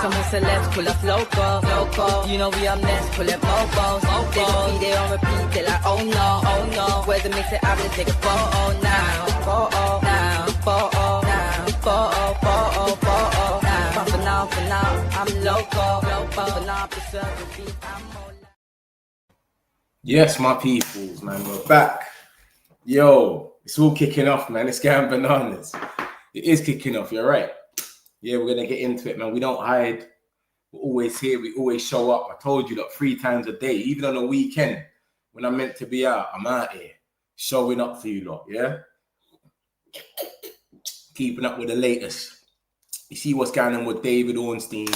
Some celebs pull up loco. You know we up next, pull up mofos. They gon' be there on repeat, they like, oh no. Where's the mix it up, let's take a photo now. But for now, I'm loco. Yes, my peoples, man, we're back. Yo, it's all kicking off, man. It's getting bananas. It is kicking off, you're right. Yeah, we're going to get into it, man. We don't hide. We're always here. We always show up. I told you that 3 times a day, even on a weekend, when I'm meant to be out, I'm out here showing up for you lot, yeah? Keeping up with the latest. You see what's going on with David Ornstein.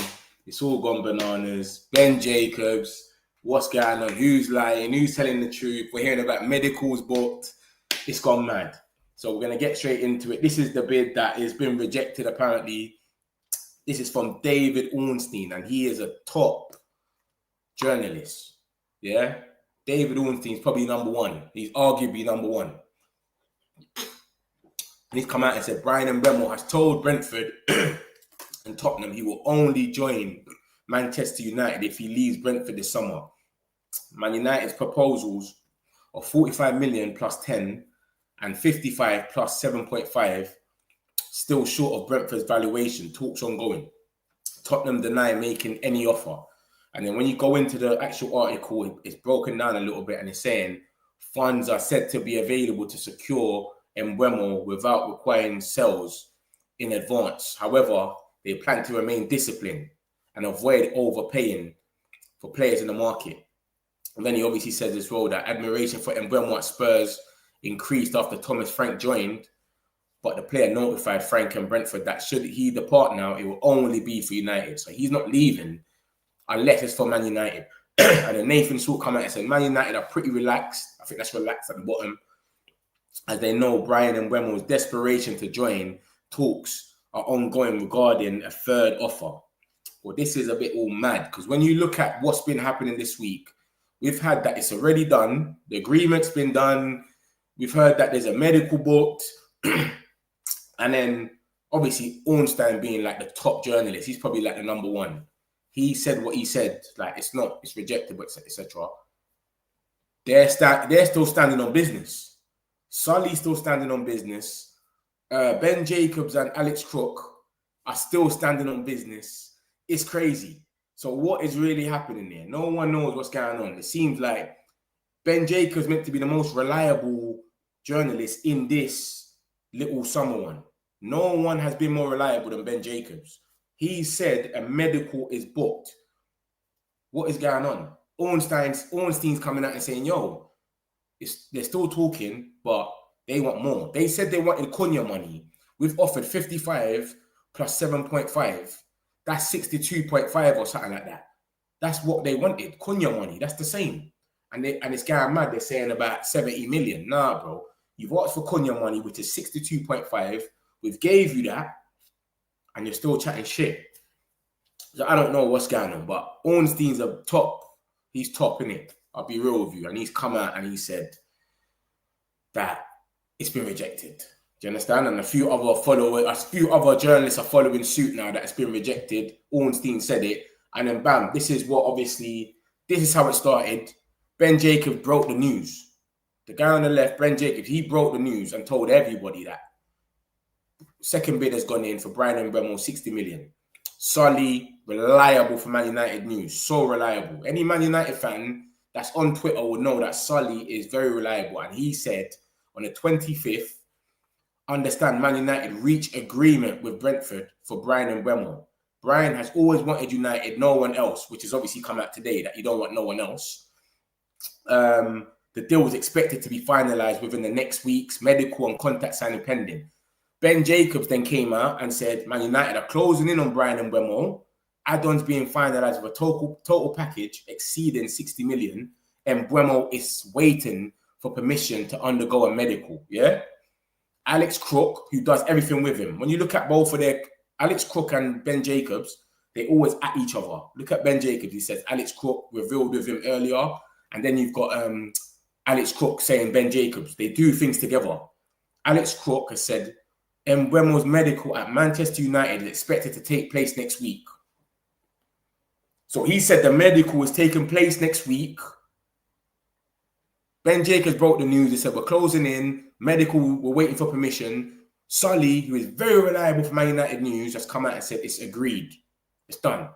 It's all gone bananas. Ben Jacobs. What's going on? Who's lying? Who's telling the truth? We're hearing about medicals booked. It's gone mad. So we're going to get straight into it. This is the bid that has been rejected, apparently. This is from David Ornstein, and he is a top journalist. Yeah? David Ornstein is probably number one. He's arguably number one. And he's come out and said Brian Mbuemo has told Brentford and Tottenham he will only join Manchester United if he leaves Brentford this summer. Man United's proposals of 45 million plus 10 and 55 plus 7.5 still short of Brentford's valuation. Talks ongoing. Tottenham deny making any offer. And then when you go into the actual article, it's broken down a little bit and it's saying funds are said to be available to secure Mbuemo without requiring sales in advance. However, they plan to remain disciplined and avoid overpaying for players in the market. And then he obviously says as well that admiration for Mbuemo at Spurs increased after Thomas Frank joined, but the player notified Frank and Brentford that should he depart now, it will only be for United. So he's not leaving unless it's for Man United. And then Nathan Short come out and said Man United are pretty relaxed. I think that's relaxed at the bottom, as they know Brian Mbuemo's desperation to join. Talks are ongoing regarding a third offer. Well, this is a bit all mad because when you look at what's been happening this week, we've had that it's already done. The agreement's been done. We've heard that there's a medical booked. And then obviously Ornstein being like the top journalist, he's probably like the number one. He said what he said, like it's rejected, but etc. They're still standing on business. Sully's still standing on business. Ben Jacobs and Alex Crook are still standing on business. It's crazy. So what is really happening there? No one knows what's going on. It seems like Ben Jacobs meant to be the most reliable journalist in this little summer one. No one has been more reliable than Ben Jacobs. He said a medical is booked. What is going on? Ornstein's coming out and saying, yo, they're still talking, but they want more. They said they wanted Cunha money. We've offered 55 plus 7.5. That's 62.5 or something like that. That's what they wanted. Cunha money. That's the same. And it's going mad. They're saying about 70 million. Nah, bro. You've asked for Cunha money, which is 62.5. We've gave you that. And you're still chatting shit. So I don't know what's going on. But Ornstein's a top. He's top, innit? I'll be real with you. And he's come out and he said that it's been rejected. Do you understand? And a few other journalists are following suit now that it's been rejected. Ornstein said it. And then bam, this is how it started. Ben Jacobs broke the news. The guy on the left, Ben Jacobs, he broke the news and told everybody that. Second bid has gone in for Brian Mbuemo, 60 million. Sully, reliable for Man United news. So reliable. Any Man United fan that's on Twitter will know that Sully is very reliable. And he said on the 25th, understand Man United reach agreement with Brentford for Brian Mbuemo. Brian has always wanted United, no one else, which has obviously come out today that you don't want no one else. The deal was expected to be finalised within the next weeks, medical and contact signing pending. Ben Jacobs then came out and said Man United are closing in on Brian Mbuemo. Add-ons being finalised with a total package exceeding 60 million. And Mbuemo is waiting for permission to undergo a medical. Yeah. Alex Crook, who does everything with him. When you look at both of their Alex Crook and Ben Jacobs, they always at each other. Look at Ben Jacobs. He says Alex Crook revealed with him earlier, and then you've got Alex Crook saying Ben Jacobs. They do things together. Alex Crook has said Mbuemo's medical at Manchester United is expected to take place next week. So he said the medical is taking place next week. Ben Jacobs broke the news. They said, we're closing in. Medical, we're waiting for permission. Sully, who is very reliable for Man United news, has come out and said it's agreed. It's done.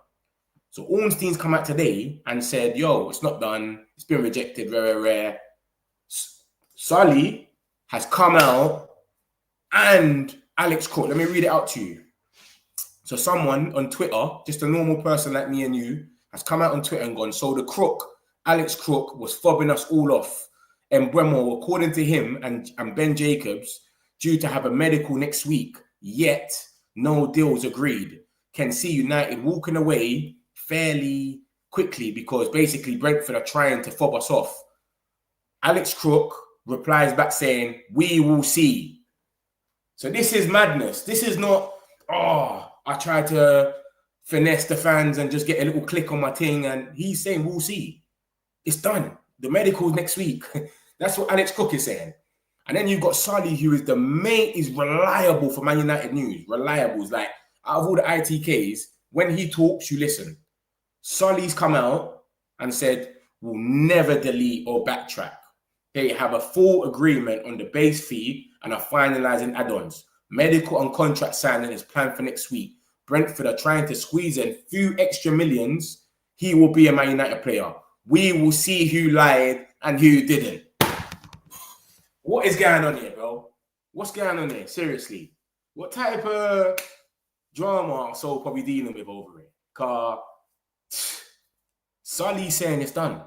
So Ornstein's come out today and said, yo, it's not done. It's been rejected, rare. Sully has come out and Alex Cook. Let me read it out to you. So someone on Twitter, just a normal person like me and you, has come out on Twitter and gone, so the crook, Alex Crook, was fobbing us all off. Mbuemo, according to him and Ben Jacobs, due to have a medical next week, yet no deals agreed. Can see United walking away fairly quickly because basically Brentford are trying to fob us off. Alex Crook replies back saying, we will see. So this is madness. This is not, I tried to finesse the fans and just get a little click on my thing. And he's saying, we'll see. It's done. The medical's next week. That's what Alex Cook is saying. And then you've got Sully, who is is reliable for Man United news. Reliable is like, out of all the ITKs, when he talks, you listen. Sully's come out and said, we'll never delete or backtrack. They have a full agreement on the base fee and are finalising add-ons. Medical and contract signing is planned for next week. Brentford are trying to squeeze in a few extra millions. He will be a Man United player. We will see who lied and who didn't. What is going on here, bro? What's going on here? Seriously. What type of drama are so probably dealing with over it? Because Sully's saying it's done.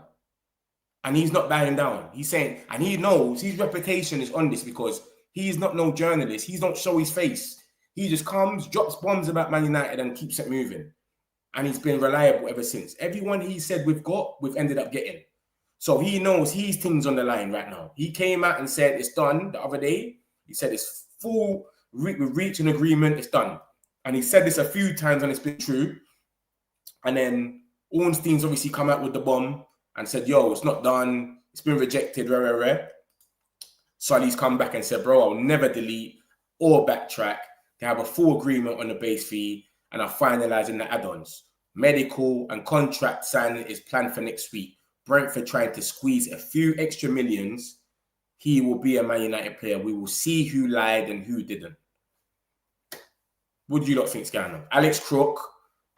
And he's not bowing down. He's saying, and he knows his reputation is on this because he's not no journalist. He don't show his face. He just comes, drops bombs about Man United and keeps it moving. And he's been reliable ever since. Everyone he said we've ended up getting. So he knows his thing's on the line right now. He came out and said it's done the other day. He said it's full, we reached an agreement, it's done. And he said this a few times and it's been true. And then Ornstein's obviously come out with the bomb and said, yo, it's not done. It's been rejected, rare. Sully's come back and said, bro, I'll never delete or backtrack. They have a full agreement on the base fee and are finalising the add-ons. Medical and contract signing is planned for next week. Brentford trying to squeeze a few extra millions. He will be a Man United player. We will see who lied and who didn't. What do you lot think's going on? Alex Crook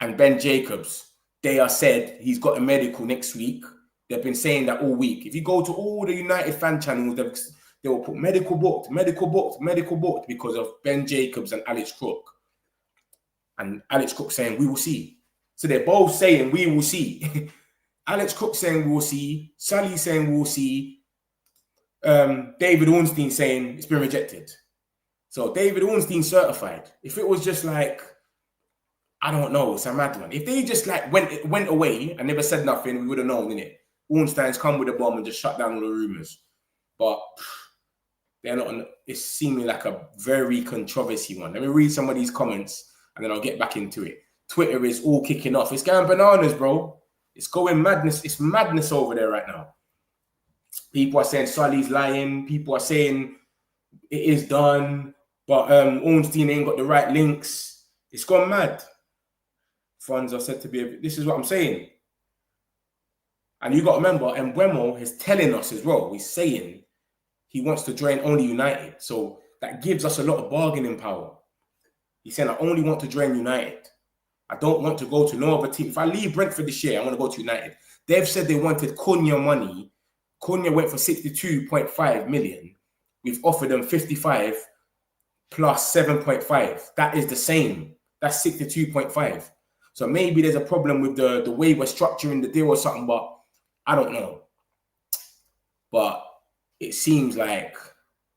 and Ben Jacobs, they are said he's got a medical next week. They've been saying that all week. If you go to all the United fan channels, they will put medical booked because of Ben Jacobs and Alex Crook. And Alex Crook saying, we will see. So they're both saying, we will see. Alex Crook saying, we will see. Sully saying, we will see. David Ornstein saying, it's been rejected. So David Ornstein certified. If it was just like, I don't know, it's a mad one. If they just like went away and never said nothing, we would have known, innit? Ornstein's come with a bomb and just shut down all the rumours. But they're not. It's seeming like a very controversy one. Let me read some of these comments and then I'll get back into it. Twitter is all kicking off. It's going bananas, bro. It's going madness. It's madness over there right now. People are saying Sully's lying. People are saying it is done. But Ornstein ain't got the right links. It's gone mad. Funds are said to be... This is what I'm saying. And you got to remember, Mbuemo is telling us as well. He's saying he wants to join only United. So that gives us a lot of bargaining power. He's saying, I only want to join United. I don't want to go to no other team. If I leave Brentford this year, I want to go to United. They've said they wanted Cunha money. Cunha went for 62.5 million. We've offered them 55 plus 7.5. That is the same. That's 62.5. So maybe there's a problem with the way we're structuring the deal or something, but I don't know. But it seems like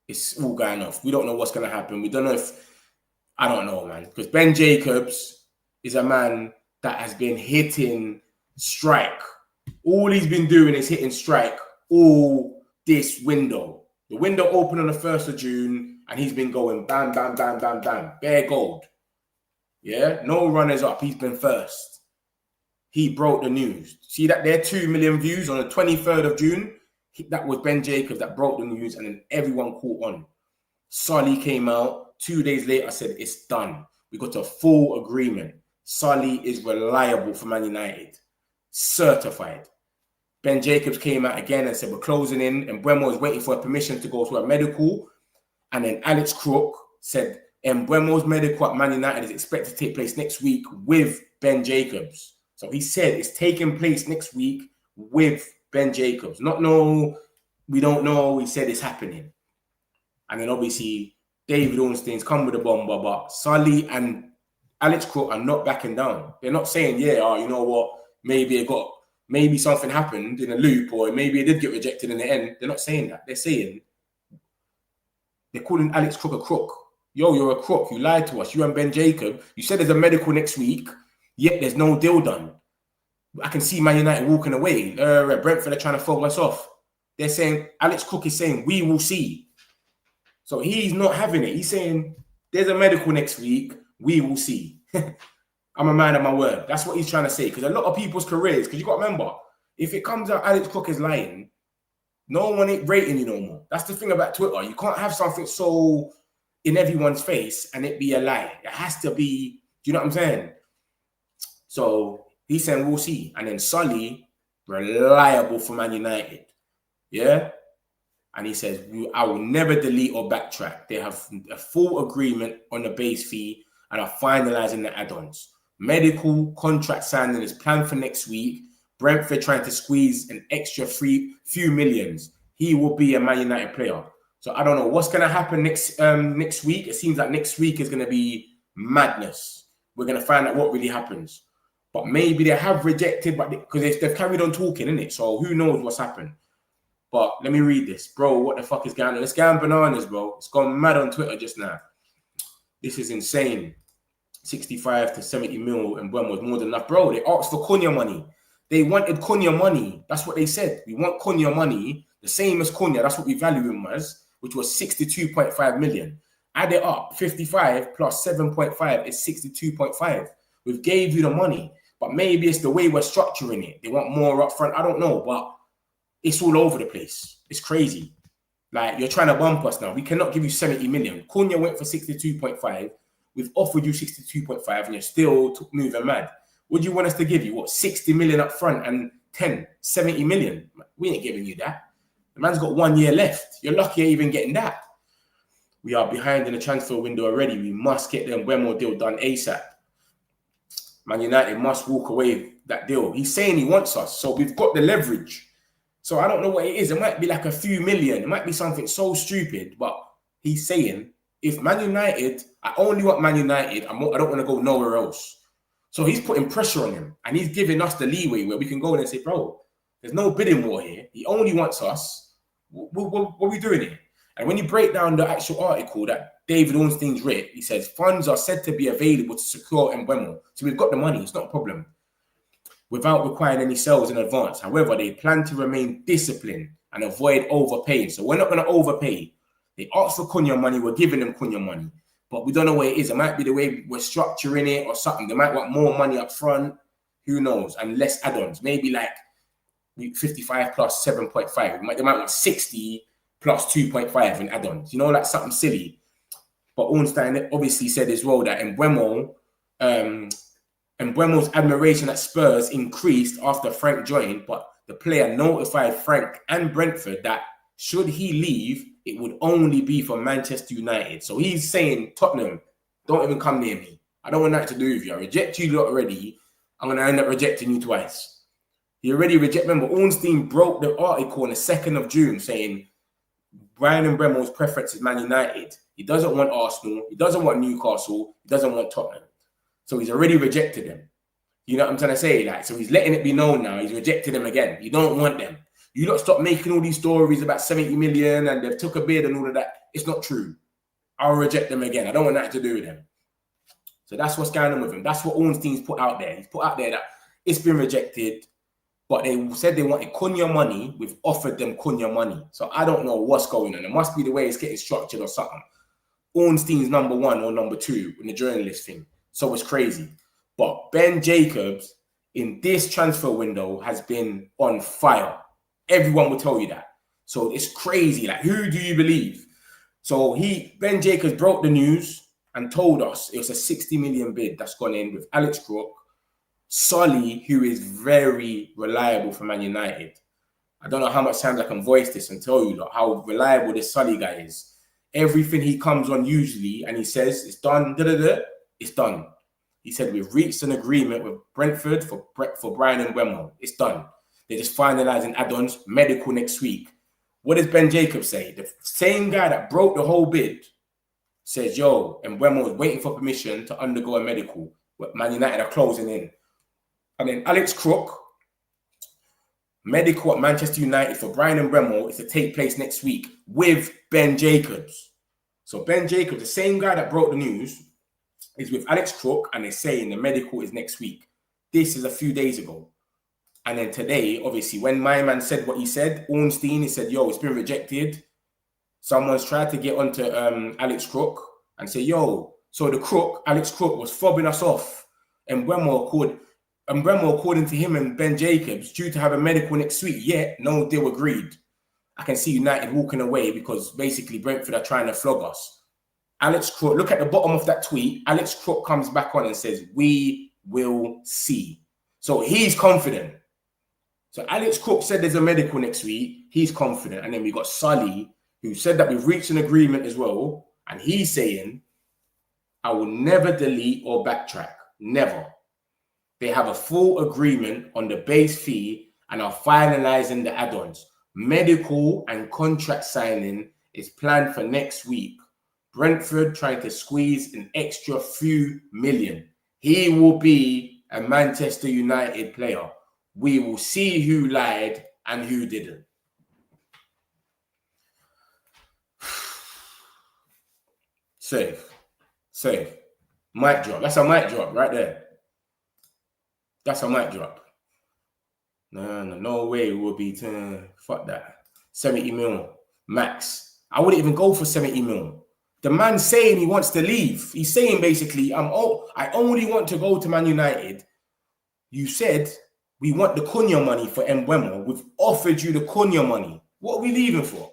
it's all going off. We don't know what's going to happen. We don't know if... I don't know, man. Because Ben Jacobs is a man that has been hitting strike. All he's been doing is hitting strike all this window. The window opened on the 1st of June and he's been going bam, bam, bam, bam, bam. Bare gold. Yeah? No runners up. He's been first. He broke the news. See that there 2 million views on the 23rd of June? That was Ben Jacobs that broke the news and then everyone caught on. Sully came out. 2 days later, said it's done. We got a full agreement. Sully is reliable for Man United. certified. Ben Jacobs came out again and said, we're closing in. And Mbuemo is waiting for a permission to go to a medical. And then Alex Crook said, Mbuemo's medical at Man United is expected to take place next week with Ben Jacobs. So he said it's taking place next week with Ben Jacobs. Not no, we don't know. He said it's happening. And then obviously David Ornstein's come with a bomber, but Sully and Alex Crook are not backing down. They're not saying, yeah, you know what, maybe something happened in a loop, or maybe it did get rejected in the end. They're not saying that. They're saying, they're calling Alex Crook a crook. Yo, you're a crook. You lied to us. You and Ben Jacob. You said there's a medical next week, yet there's no deal done. I can see Man United walking away. Brentford are trying to fob us off. They're saying, Alex Crook is saying, we will see. So he's not having it. He's saying, there's a medical next week. We will see. I'm a man of my word. That's what he's trying to say. Because a lot of people's careers, because you got to remember, if it comes out Alex Crook is lying, no one ain't rating you no more. That's the thing about Twitter. You can't have something so in everyone's face and it be a lie. It has to be, do you know what I'm saying? So he's saying we'll see. And then Sully, reliable for Man United. Yeah? And he says, I will never delete or backtrack. They have a full agreement on the base fee and are finalizing the add-ons. Medical contract signing is planned for next week. Brentford trying to squeeze an extra few millions. He will be a Man United player. So I don't know what's going to happen next week. It seems like next week is going to be madness. We're going to find out what really happens. But maybe they have rejected, but because they've carried on talking, innit? So who knows what's happened. But let me read this. Bro, what the fuck is going on? It's going bananas, bro. It's gone mad on Twitter just now. This is insane. 65 to 70 mil and Mbuemo was more than enough. Bro, they asked for Cunha money. They wanted Cunha money. That's what they said. We want Cunha money, the same as Cunha. That's what we value him as, which was 62.5 million. Add it up, 55 plus 7.5 is 62.5. We've gave you the money, but maybe it's the way we're structuring it. They want more up front. I don't know, but it's all over the place. It's crazy. Like, you're trying to bump us now. We cannot give you 70 million. Cunha went for 62.5. We've offered you 62.5 and you're still moving mad. What do you want us to give you? What, 60 million up front and 70 million? We ain't giving you that. The man's got 1 year left. You're lucky you're even getting that. We are behind in the transfer window already. We must get the Mbuemo deal done ASAP. Man United must walk away with that deal. He's saying he wants us, so we've got the leverage. So I don't know what it is. It might be like a few million. It might be something so stupid, but he's saying, if Man United, I only want Man United, I don't want to go nowhere else. So he's putting pressure on him and he's giving us the leeway where we can go in and say, bro, there's no bidding war here. He only wants us. What are we doing here? And when you break down the actual article that David Ornstein's writ, he says funds are said to be available to secure Mbuemo. So we've got the money. It's not a problem. Without requiring any sales in advance. However, they plan to remain disciplined and avoid overpaying. So we're not going to overpay. They asked for Cunha money. We're giving them Cunha money. But we don't know what it is. It might be the way we're structuring it or something. They might want more money up front. Who knows? And less add-ons. Maybe like 55 plus 7.5. They might want 60 plus 2.5 in add-ons. You know, like something silly. But Ornstein obviously said as well that Mbuemo's admiration at Spurs increased after Frank joined, but the player notified Frank and Brentford that should he leave, it would only be for Manchester United. So he's saying, Tottenham, don't even come near me. I don't want that to do with you. I reject you lot already. I'm going to end up rejecting you twice. He already rejected. Remember, Ornstein broke the article on the 2nd of June saying Bryan Mbuemo's preference is Man United. He doesn't want Arsenal. He doesn't want Newcastle. He doesn't want Tottenham. So he's already rejected them. You know what I'm trying to say? Like, so he's letting it be known now. He's rejected them again. You don't want them. You lot stop making all these stories about 70 million and they've took a bid and all of that. It's not true. I'll reject them again. I don't want that to do with them. So that's what's going on with him. That's what Ornstein's put out there. He's put out there that it's been rejected, but they said they wanted Cunha money. We've offered them Cunha money. So I don't know what's going on. It must be the way it's getting structured or something. Ornstein's number 1 or number 2 in the journalist thing. So it's crazy. But Ben Jacobs in this transfer window has been on fire. Everyone will tell you that. So it's crazy. Like, who do you believe? So Ben Jacobs broke the news and told us it was a 60 million bid that's gone in with Alex Crook, Solly, who is very reliable for Man United. I don't know how much times I can voice this and tell you like, how reliable this Solly guy is. Everything he comes on usually and he says it's done, it's done. He said we've reached an agreement with Brentford for Brian Mbuemo. It's done. They're just finalising add-ons, medical next week. What does Ben Jacobs say? The same guy that broke the whole bid says, yo, Mbuemo is waiting for permission to undergo a medical. Man United are closing in. And then Alex Crook, medical at Manchester United for Brian Mbuemo is to take place next week with Ben Jacobs. So Ben Jacobs, the same guy that broke the news, is with Alex Crook, and they're saying the medical is next week. This is a few days ago. And then today, obviously, when my man said what he said, Ornstein, he said, yo, it's been rejected. Someone's tried to get onto Alex Crook and say, yo, so the Crook, Alex Crook, was fobbing us off. And Mbuemo, according to him and Ben Jacobs, due to have a medical next week, yet no deal agreed. I can see United walking away because basically Brentford are trying to flog us. Alex Crook, look at the bottom of that tweet. Alex Crook comes back on and says, we will see. So he's confident. So Alex Crook said there's a medical next week. He's confident. And then we got Solly, who said that we've reached an agreement as well. And he's saying, I will never delete or backtrack. Never. They have a full agreement on the base fee and are finalizing the add-ons. Medical and contract signing is planned for next week. Brentford trying to squeeze an extra few million. He will be a Manchester United player. We will see who lied and who didn't. Safe. Mic drop. That's a mic drop right there. That's a mic drop. No way we'll be fuck that. 70 mil max. I wouldn't even go for 70 mil. The man's saying he wants to leave. He's saying basically, I only want to go to Man United. You said we want the Cunha money for Mbuemo. We've offered you the Cunha money. What are we leaving for?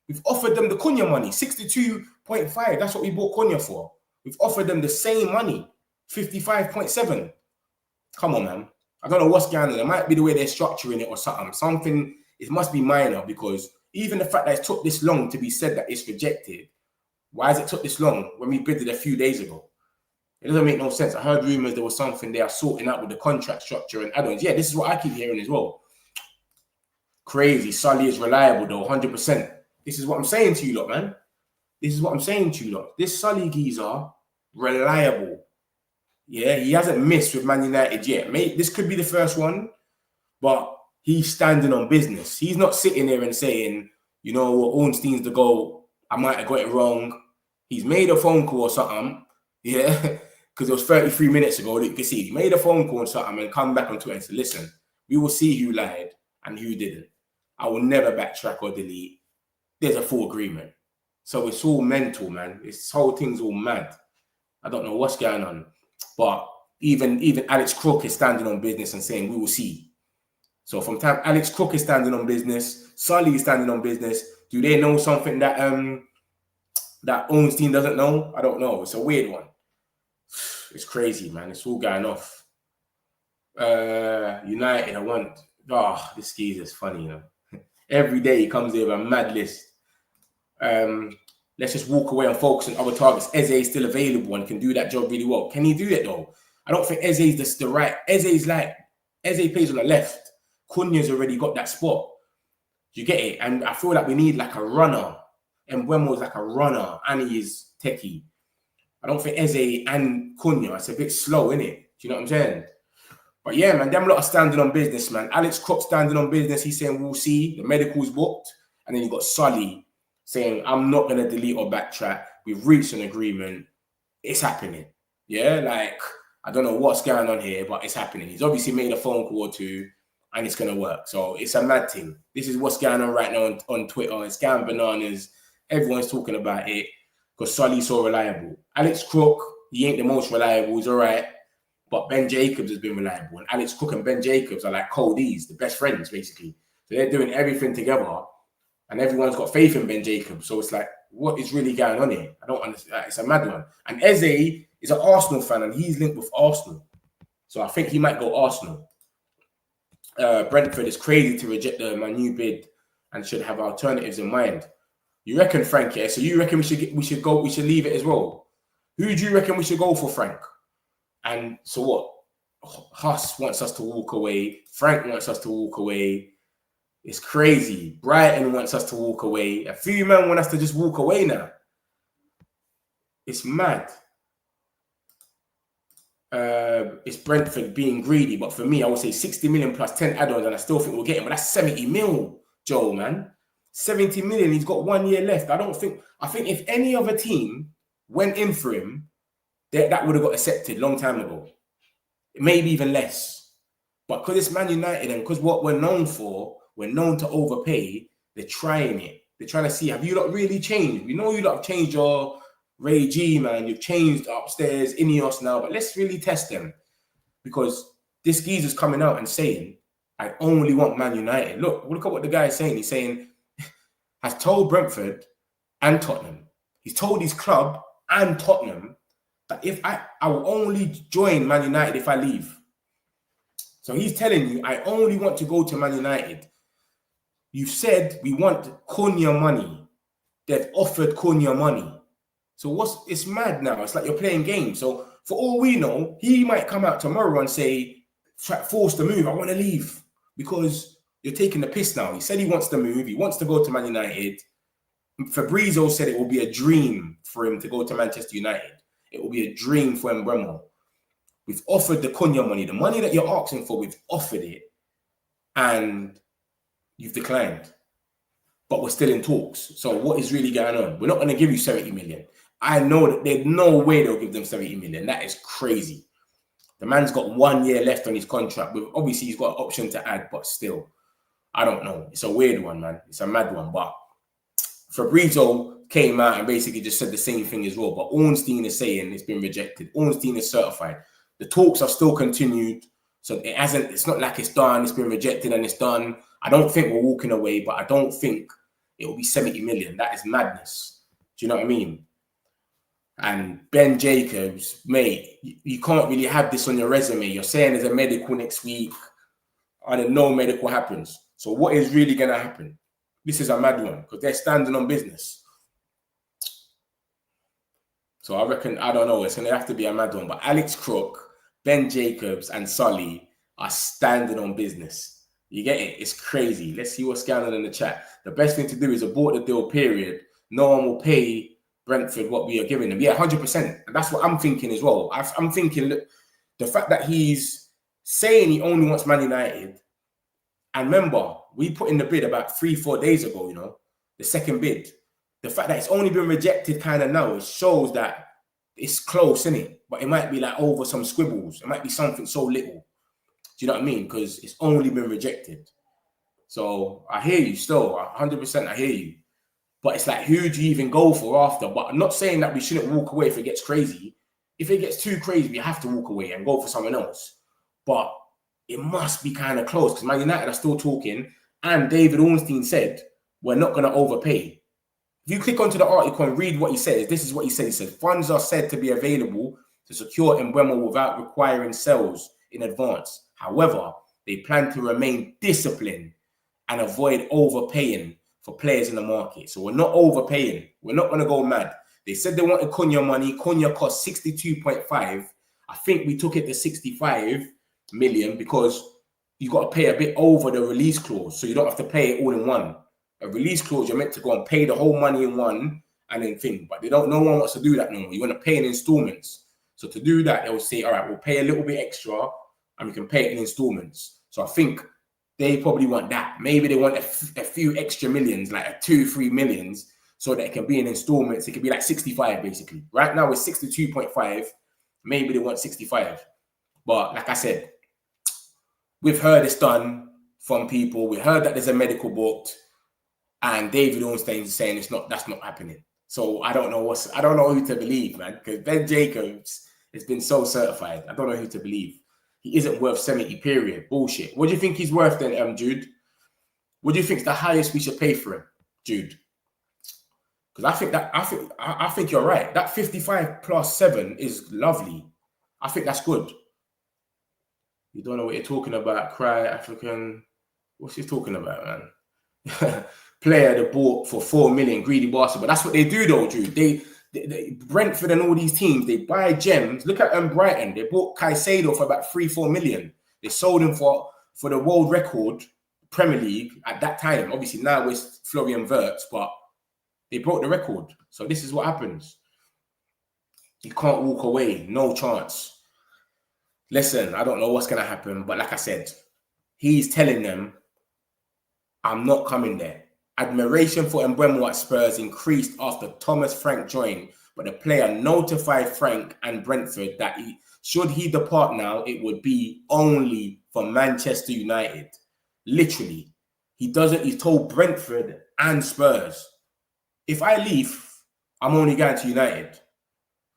We've offered them the Cunha money, 62.5. That's what we bought Cunha for. We've offered them the same money, 55.7. Come on, man. I don't know what's going on. It might be the way they're structuring it or something. It must be minor because even the fact that it took this long to be said that it's rejected, why has it took this long when we bid it a few days ago? It doesn't make no sense. I heard rumors there was something they are sorting out with the contract structure and add-ons. Yeah, this is what I keep hearing as well. Crazy. Solly is reliable though, 100%. This is what I'm saying to you lot, man. This is what I'm saying to you lot. This Solly geezer, reliable. Yeah, he hasn't missed with Man United yet. Mate, this could be the first one, but he's standing on business. He's not sitting there and saying, you know what, Ornstein's the goal. I might have got it wrong. He's made a phone call or something. Yeah, because it was 33 minutes ago that you can see. He made a phone call or something and come back on Twitter and said, listen, we will see who lied and who didn't. I will never backtrack or delete. There's a full agreement. So it's all mental, man. This whole thing's all mad. I don't know what's going on. But even Alex Crook is standing on business and saying, we will see. So from time Alex Crook is standing on business, Solly is standing on business. Do they know something that that Ornstein doesn't know? I don't know. It's a weird one. It's crazy, man. It's all going off. United, I want. Oh, this geezer's funny, you know. Every day he comes here with a mad list. Let's just walk away and focus on other targets. Eze is still available and can do that job really well. Can he do it though? I don't think Eze is the right. Eze plays on the left. Cunha's already got that spot. Do you get it? And I feel like we need like a runner. And Mbuemo's like a runner and he is techie. I don't think Eze and Cunha, it's a bit slow, innit? Do you know what I'm saying? But yeah, man, them lot are standing on business, man. Alex Crook standing on business. He's saying, we'll see. The medical's booked. And then you got Solly saying, I'm not going to delete or backtrack. We've reached an agreement. It's happening. Yeah, like, I don't know what's going on here, but it's happening. He's obviously made a phone call or two and it's going to work. So it's a mad thing. This is what's going on right now on Twitter. It's going bananas. Everyone's talking about it because Solly's so reliable. Alex Crook, he ain't the most reliable. He's all right. But Ben Jacobs has been reliable. And Alex Crook and Ben Jacobs are like coldies, the best friends, basically. So they're doing everything together. And everyone's got faith in Ben Jacobs. So it's like, what is really going on here? I don't understand. It's a mad one. And Eze is an Arsenal fan and he's linked with Arsenal. So I think he might go Arsenal. Brentford is crazy to reject my new bid and should have alternatives in mind. You reckon, Frank? Yeah. So you reckon we should leave it as well? Who do you reckon we should go for, Frank? And so what? Huss wants us to walk away. Frank wants us to walk away. It's crazy. Brighton wants us to walk away. A few men want us to just walk away now. It's mad. It's Brentford being greedy, but for me, I would say 60 million plus 10 add-ons, and I still think we'll get him. But that's 70 mil, Joe, man. 70 million. He's got 1 year left. I think if any other team went in for him, that would have got accepted long time ago. Maybe even less. But because it's Man United and because what we're known for, we're known to overpay, they're trying it. They're trying to see, have you lot really changed? We know you lot have changed your regime, man. You've changed upstairs, Ineos now, but let's really test them. Because this geezer's coming out and saying, I only want Man United. Look at what the guy is saying. He's saying, has told Brentford and Tottenham, he's told his club and Tottenham that if I will only join Man United if I leave. So he's telling you, I only want to go to Man United. You've said we want Cunha money. They've offered Cunha money. So it's mad now. It's like you're playing games. So for all we know, he might come out tomorrow and say, force the move. I want to leave because you're taking the piss now. He said he wants to move. He wants to go to Man United. Fabrizio said it will be a dream for him to go to Manchester United. It will be a dream for Mbuemo. We've offered the Cunha money. The money that you're asking for, we've offered it. And you've declined. But we're still in talks. So what is really going on? We're not going to give you 70 million. I know that there's no way they'll give them 70 million. That is crazy. The man's got 1 year left on his contract. Obviously, he's got an option to add, but still, I don't know. It's a weird one, man. It's a mad one. But Fabrizio came out and basically just said the same thing as well. But Ornstein is saying it's been rejected. Ornstein is certified. The talks are still continued. So it's not like it's done. It's been rejected and it's done. I don't think we're walking away, but I don't think it will be 70 million. That is madness. Do you know what I mean? And Ben Jacobs, mate, you can't really have this on your resume. You're saying there's a medical next week and then no medical happens. So what is really going to happen? This is a mad one because they're standing on business. So I reckon, I don't know, it's going to have to be a mad one. But Alex Crook, Ben Jacobs and Sully are standing on business. You get it? It's crazy. Let's see what's going on in the chat. The best thing to do is abort the deal, period. No one will pay Brentford what we are giving them. Yeah, 100%. And that's what I'm thinking as well. I'm thinking, look, the fact that he's saying he only wants Man United. And remember, we put in the bid about 3-4 days ago, you know, the second bid. The fact that it's only been rejected kind of now, it shows that it's close, innit? But it might be like over some squibbles. It might be something so little. Do you know what I mean? Because it's only been rejected. So I hear you still, 100% I hear you. But it's like, who do you even go for after? But I'm not saying that we shouldn't walk away if it gets crazy. If it gets too crazy, we have to walk away and go for someone else. But it must be kind of close because Man United are still talking. And David Ornstein said, we're not going to overpay. If you click onto the article and read what he says, this is what he said. He said, funds are said to be available to secure Mbuemo without requiring sales in advance. However, they plan to remain disciplined and avoid overpaying for players in the market. So we're not overpaying. We're not going to go mad. They said they wanted Cunha money. Cunha cost 62.5. I think we took it to 65 million because you got to pay a bit over the release clause. So you don't have to pay it all in one. A release clause, you're meant to go and pay the whole money in one and then thing. But no one wants to do that no more. You want to pay in installments. So to do that, they'll say, all right, we'll pay a little bit extra and we can pay it in installments. So I think they probably want that. Maybe they want a few extra millions, like 2-3 millions, so that it can be in installments. It could be like 65, basically. Right now it's 62.5. Maybe they want 65. But like I said, we've heard it's done from people. We heard that there's a medical booked, and David Ornstein is saying that's not happening. So I don't know who to believe, man. Because Ben Jacobs has been so certified. I don't know who to believe. He isn't worth 70, period. Bullshit. What do you think he's worth then, Jude? What do you think is the highest we should pay for him, Jude? Because I think you're right. That 55 plus 7 is lovely. I think that's good. You don't know what you're talking about. Cry African. What's he talking about, man? Player they bought for 4 million, greedy bastard. But that's what they do, though, Drew. They Brentford and all these teams, they buy gems. Look at Brighton. They bought Caicedo for about 3-4 million. They sold him for the world record Premier League at that time. Obviously now it's Florian Wirtz, but they broke the record. So this is what happens. You can't walk away. No chance. Listen, I don't know what's going to happen, but like I said, he's telling them, I'm not coming there. Admiration for Mbuemo at Spurs increased after Thomas Frank joined, but the player notified Frank and Brentford that should he depart now, it would be only for Manchester United. Literally. He told Brentford and Spurs, if I leave, I'm only going to United.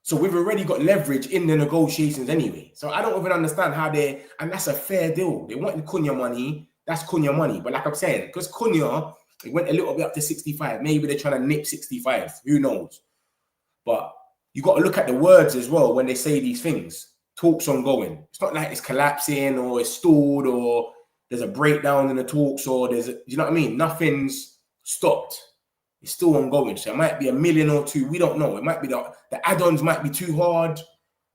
So we've already got leverage in the negotiations anyway. So I don't even understand how and that's a fair deal. They wanted Cunha money. That's Cunha money. But like I'm saying, because Cunha, it went a little bit up to 65. Maybe they're trying to nip 65. Who knows? But you got to look at the words as well when they say these things. Talks ongoing. It's not like it's collapsing or it's stalled or there's a breakdown in the talks or you know what I mean? Nothing's stopped. It's still ongoing. So it might be 1 million or 2. We don't know. It might be the add-ons might be too hard. Do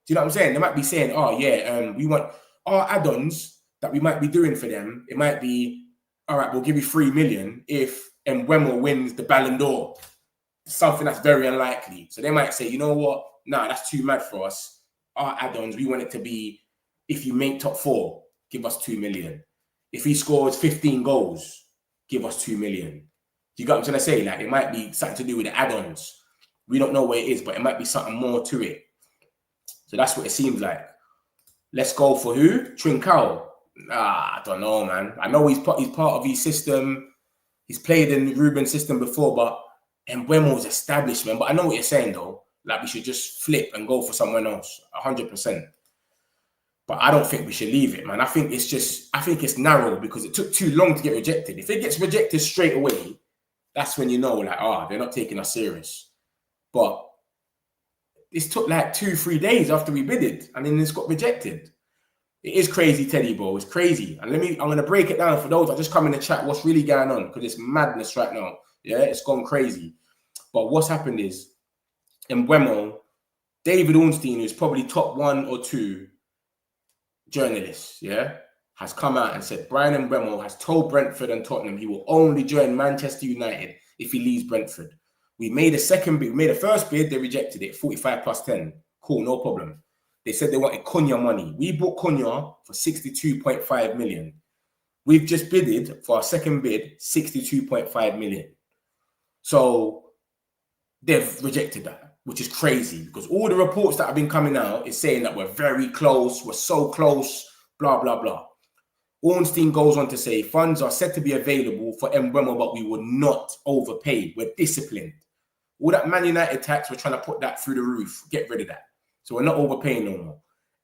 you know what I'm saying? They might be saying, oh, yeah, we want our add-ons that we might be doing for them. It might be, all right, we'll give you 3 million if Mbuemo wins the Ballon d'Or. Something that's very unlikely. So they might say, you know what? Nah, that's too mad for us. Our add-ons, we want it to be, if you make top 4, give us 2 million. If he scores 15 goals, give us 2 million. You got what I'm trying to say? Like, it might be something to do with the add-ons. We don't know what it is, but it might be something more to it. So that's what it seems like. Let's go for who? Trincao. I don't know, man. I know he's part of his system. He's played in Ruben's system before, but Mbuemo's established, man. But I know what you're saying, though. Like, we should just flip and go for someone else, 100%. But I don't think we should leave it, man. I think it's narrow because it took too long to get rejected. If it gets rejected straight away, that's when you know, like, they're not taking us serious. But this took like 2-3 days after we bidded, and then it's got rejected. It is crazy, Teddy, bro. It's crazy. And I'm going to break it down for those that just come in the chat, what's really going on, because it's madness right now. Yeah, it's gone crazy. But what's happened is, Mbuemo, David Ornstein, who's probably top 1 or 2 journalists, yeah, has come out and said Bryan Mbuemo has told Brentford and Tottenham he will only join Manchester United if he leaves Brentford. We made a second bid. We made a first bid. They rejected it. 45 plus 10. Cool, no problem. They said they wanted Cunha money. We bought Cunha for 62.5 million. We've just bidded for our second bid, 62.5 million. So they've rejected that, which is crazy because all the reports that have been coming out is saying that we're very close. We're so close, blah, blah, blah. Ornstein goes on to say, funds are said to be available for Mbuemo, but we would not overpay. We're disciplined. All that Man United tax, we're trying to put that through the roof. Get rid of that. So we're not overpaying no more.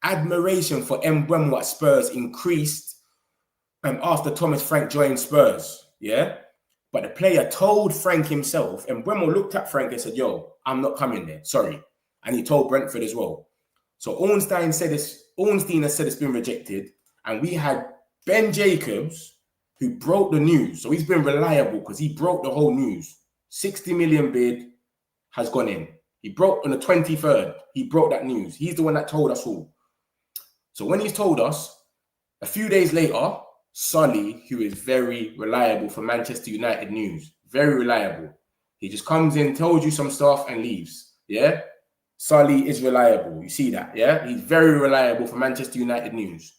Admiration for Mbuemo at Spurs increased after Thomas Frank joined Spurs. Yeah? But the player told Frank himself, and Mbuemo looked at Frank and said, yo, I'm not coming there. Sorry. And he told Brentford as well. So Ornstein has said it's been rejected. And we had Ben Jacobs, who broke the news. So he's been reliable because he broke the whole news. 60 million bid has gone in. He broke on the 23rd. He broke that news. He's the one that told us all. So when he's told us, a few days later, Sully, who is very reliable for Manchester United news, very reliable. He just comes in, tells you some stuff and leaves. Yeah? Sully is reliable. You see that? Yeah? He's very reliable for Manchester United news.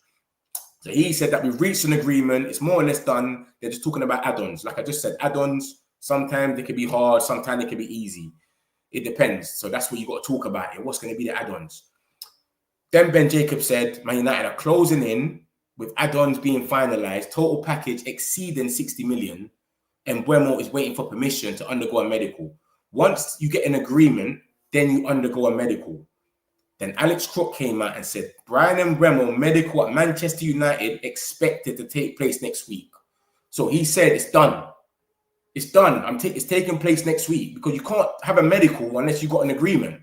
So he said that we've reached an agreement. It's more or less done. They're just talking about add-ons. Like I just said, add-ons, sometimes they can be hard. Sometimes they can be easy. It depends. So that's what you got to talk about. What's going to be the add-ons? Then Ben Jacobs said, Man United are closing in with add-ons being finalized, total package exceeding 60 million. And Mbuemo is waiting for permission to undergo a medical. Once you get an agreement, then you undergo a medical. Then Alex Crook came out and said, Bryan Mbuemo medical at Manchester United expected to take place next week. So he said it's done. It's done. It's taking place next week because you can't have a medical unless you got an agreement.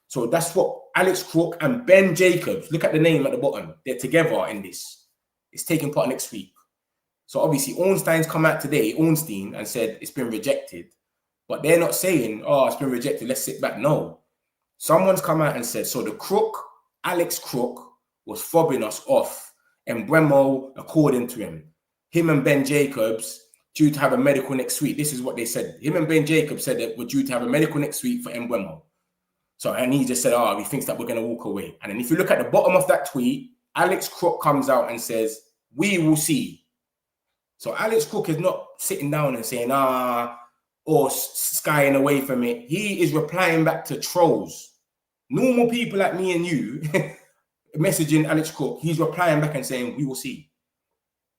So that's what Alex Crook and Ben Jacobs, look at the name at the bottom. They're together in this. It's taking part next week. So obviously, Ornstein's come out today, Ornstein, and said it's been rejected. But they're not saying, oh, it's been rejected, let's sit back. No. Someone's come out and said, so the crook, Alex Crook, was fobbing us off. Mbuemo, according to him and Ben Jacobs, due to have a medical next week. This is what they said. Him and Ben Jacobs said that we're due to have a medical next week for Mbuemo. So, and he just said, oh, he thinks that we're going to walk away. And then if you look at the bottom of that tweet, Alex Crook comes out and says, we will see. So Alex Crook is not sitting down and saying, or skying away from it. He is replying back to trolls. Normal people like me and you messaging Alex Crook. He's replying back and saying, we will see.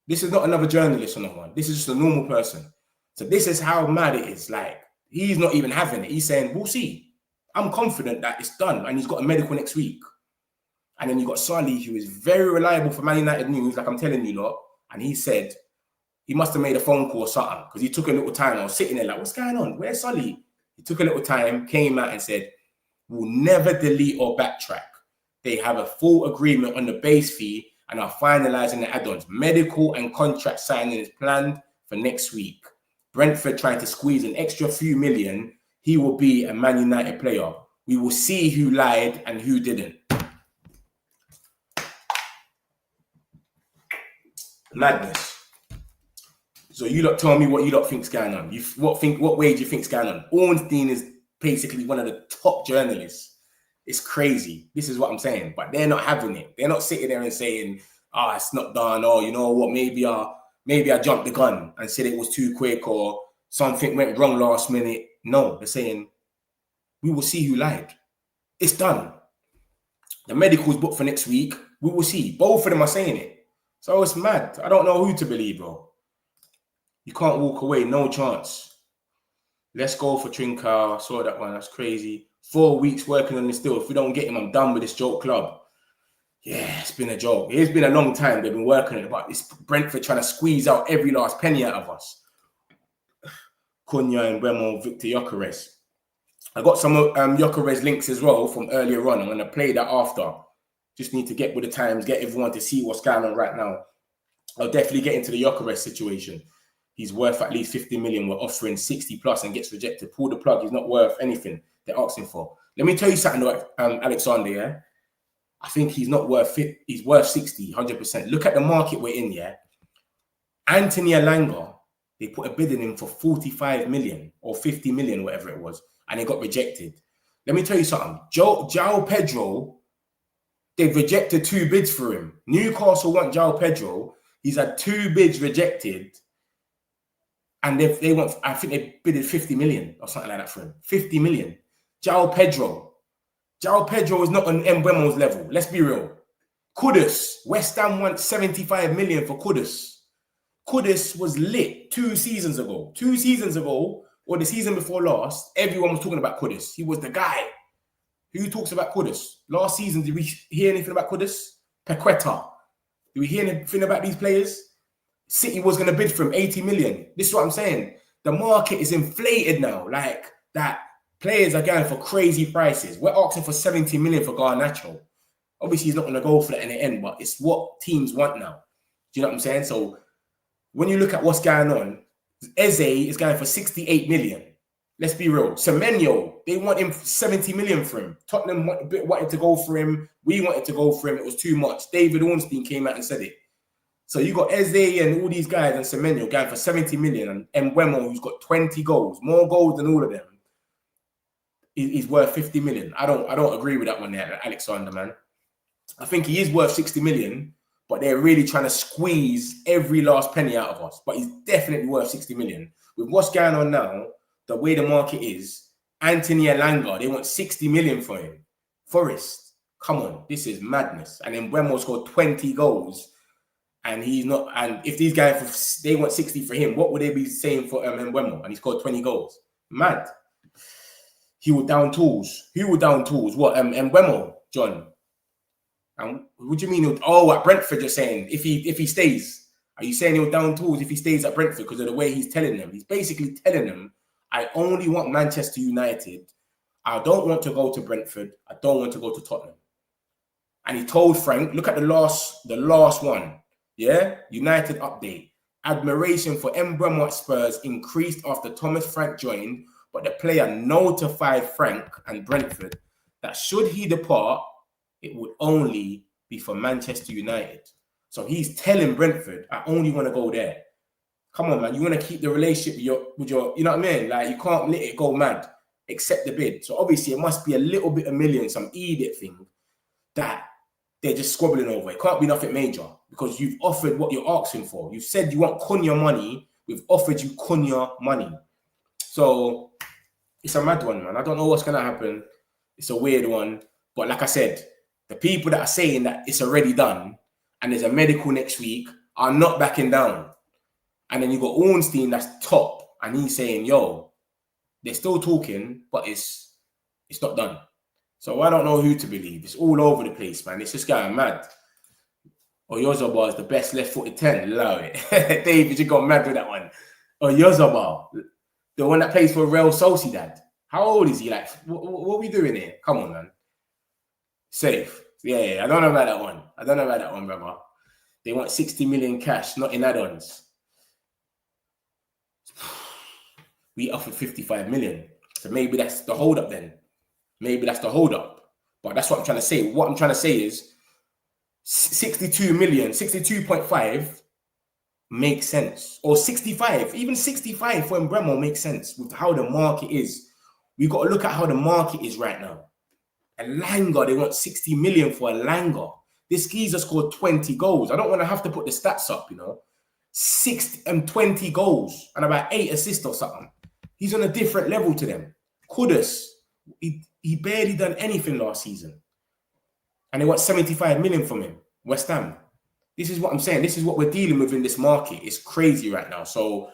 This is not another journalist or no one. This is just a normal person. So this is how mad it is. Like, he's not even having it. He's saying, we'll see. I'm confident that it's done. And he's got a medical next week. And then you got Sully, who is very reliable for Man United news, like I'm telling you lot. And he said, he must have made a phone call or something, because he took a little time. I was sitting there like, what's going on? Where's Sully? He took a little time, came out and said, we'll never delete or backtrack. They have a full agreement on the base fee and are finalising the add-ons. Medical and contract signing is planned for next week. Brentford trying to squeeze an extra few million. He will be a Man United player. We will see who lied and who didn't. Madness. So you lot tell me what you lot think's going on. What way do you think's going on? Ornstein is basically one of the top journalists. It's crazy. This is what I'm saying. But they're not having it. They're not sitting there and saying, it's not done, or you know what, maybe I jumped the gun and said it was too quick, or something went wrong last minute. No, they're saying, we will see who lied. It's done. The medical's booked for next week. We will see. Both of them are saying it. So it's mad. I don't know who to believe, bro. You can't walk away. No chance. Let's go for Trincao. Saw that one. That's crazy. 4 weeks working on this deal. If we don't get him, I'm done with this joke club. Yeah, it's been a joke. It's been a long time they've been working on it, but it's Brentford trying to squeeze out every last penny out of us. Cunha and Mbuemo, Victor Gyökeres. I got some Gyökeres links as well from earlier on. I'm going to play that after. Just need to get with the times, get everyone to see what's going on right now. I'll definitely get into the Gyökeres situation. He's worth at least 50 million. We're offering 60 plus and gets rejected. Pull the plug. He's not worth anything they're asking for. Let me tell you something about Alexander, yeah? I think he's not worth it. He's worth 60, 100%. Look at the market we're in, yeah? Anthony Elanga, they put a bid in him for 45 million or 50 million, whatever it was, and it got rejected. Let me tell you something. João Pedro, they've rejected 2 bids for him. Newcastle want João Pedro. He's had 2 bids rejected. And they want, I think they bidded 50 million or something like that for him. 50 million. João Pedro. João Pedro is not on Mbuemo's level. Let's be real. Kudus. West Ham wants 75 million for Kudus. Kudus was lit 2 seasons ago. 2 seasons ago, or the season before last, everyone was talking about Kudus. He was the guy. Who talks about Kudus? Last season, did we hear anything about Kudus? Paqueta. Did we hear anything about these players? City was going to bid for him 80 million. This is what I'm saying. The market is inflated now. Like that, players are going for crazy prices. We're asking for 70 million for Garnacho. Obviously, he's not going to go for that in the end, but it's what teams want now. Do you know what I'm saying? So when you look at what's going on, Eze is going for 68 million. Let's be real. Semenyo, they want him 70 million for him. Tottenham wanted to go for him. We wanted to go for him. It was too much. David Ornstein came out and said it. So you got Eze and all these guys and Semenyo going for 70 million, and Mbuemo, who's got 20 goals, more goals than all of them, is worth 50 million. I don't agree with that one there, Alexander, man. I think he is worth 60 million, but they're really trying to squeeze every last penny out of us. But he's definitely worth 60 million. With what's going on now, the way the market is, Anthony Elanga, they want 60 million for him. Forest, come on, this is madness. And then Mbuemo scored 20 goals. And he's not, and if these guys, they want 60 for him, what would they be saying for Mbuemo? And he scored 20 goals. Mad. He would down tools. Who would down tools? What, Mbuemo, John? And what do you mean? At Brentford, you're saying, if he stays. Are you saying he'll down tools if he stays at Brentford because of the way he's telling them? He's basically telling them, I only want Manchester United. I don't want to go to Brentford. I don't want to go to Tottenham. And he told Frank, look at the last one. Yeah, United update. Admiration for Mbuemo at Spurs increased after Thomas Frank joined, but the player notified Frank and Brentford that should he depart, it would only be for Manchester United. So he's telling Brentford, I only want to go there. Come on, man. You want to keep the relationship with your, you know what I mean? Like, you can't let it go mad. Accept the bid. So obviously it must be a little bit of million, some edict thing that they're just squabbling over. It can't be nothing major because you've offered what you're asking for. You said you want Cunha money. We've offered you Cunha money. So it's a mad one, man. I don't know what's going to happen. It's a weird one. But like I said, the people that are saying that it's already done and there's a medical next week are not backing down. And then you got Ornstein that's top and he's saying, yo, they're still talking, but it's not done. So I don't know who to believe. It's all over the place, man. It's just going mad. Oyozabal is the best left-footed 10. Allow it. David, you got mad with that one. Oyozabal, the one that plays for Real Sociedad. How old is he? Like, what are we doing here? Come on, man. Safe. Yeah, I don't know about that one. I don't know about that one, brother. They want 60 million cash, not in add-ons. We offered 55 million. So maybe that's the hold-up then. Maybe that's the hold-up. But that's what I'm trying to say. What I'm trying to say is 62 million, 62.5 makes sense. Or 65, even 65 for Mbuemo makes sense with how the market is. We've got to look at how the market is right now. Elanga, they want 60 million for Elanga. This geezer scored 20 goals. I don't want to have to put the stats up, you know. 20 goals and about 8 assists or something. He's on a different level to them. Kudus, he barely done anything last season. And they want 75 million from him. West Ham. This is what I'm saying. This is what we're dealing with in this market. It's crazy right now. So,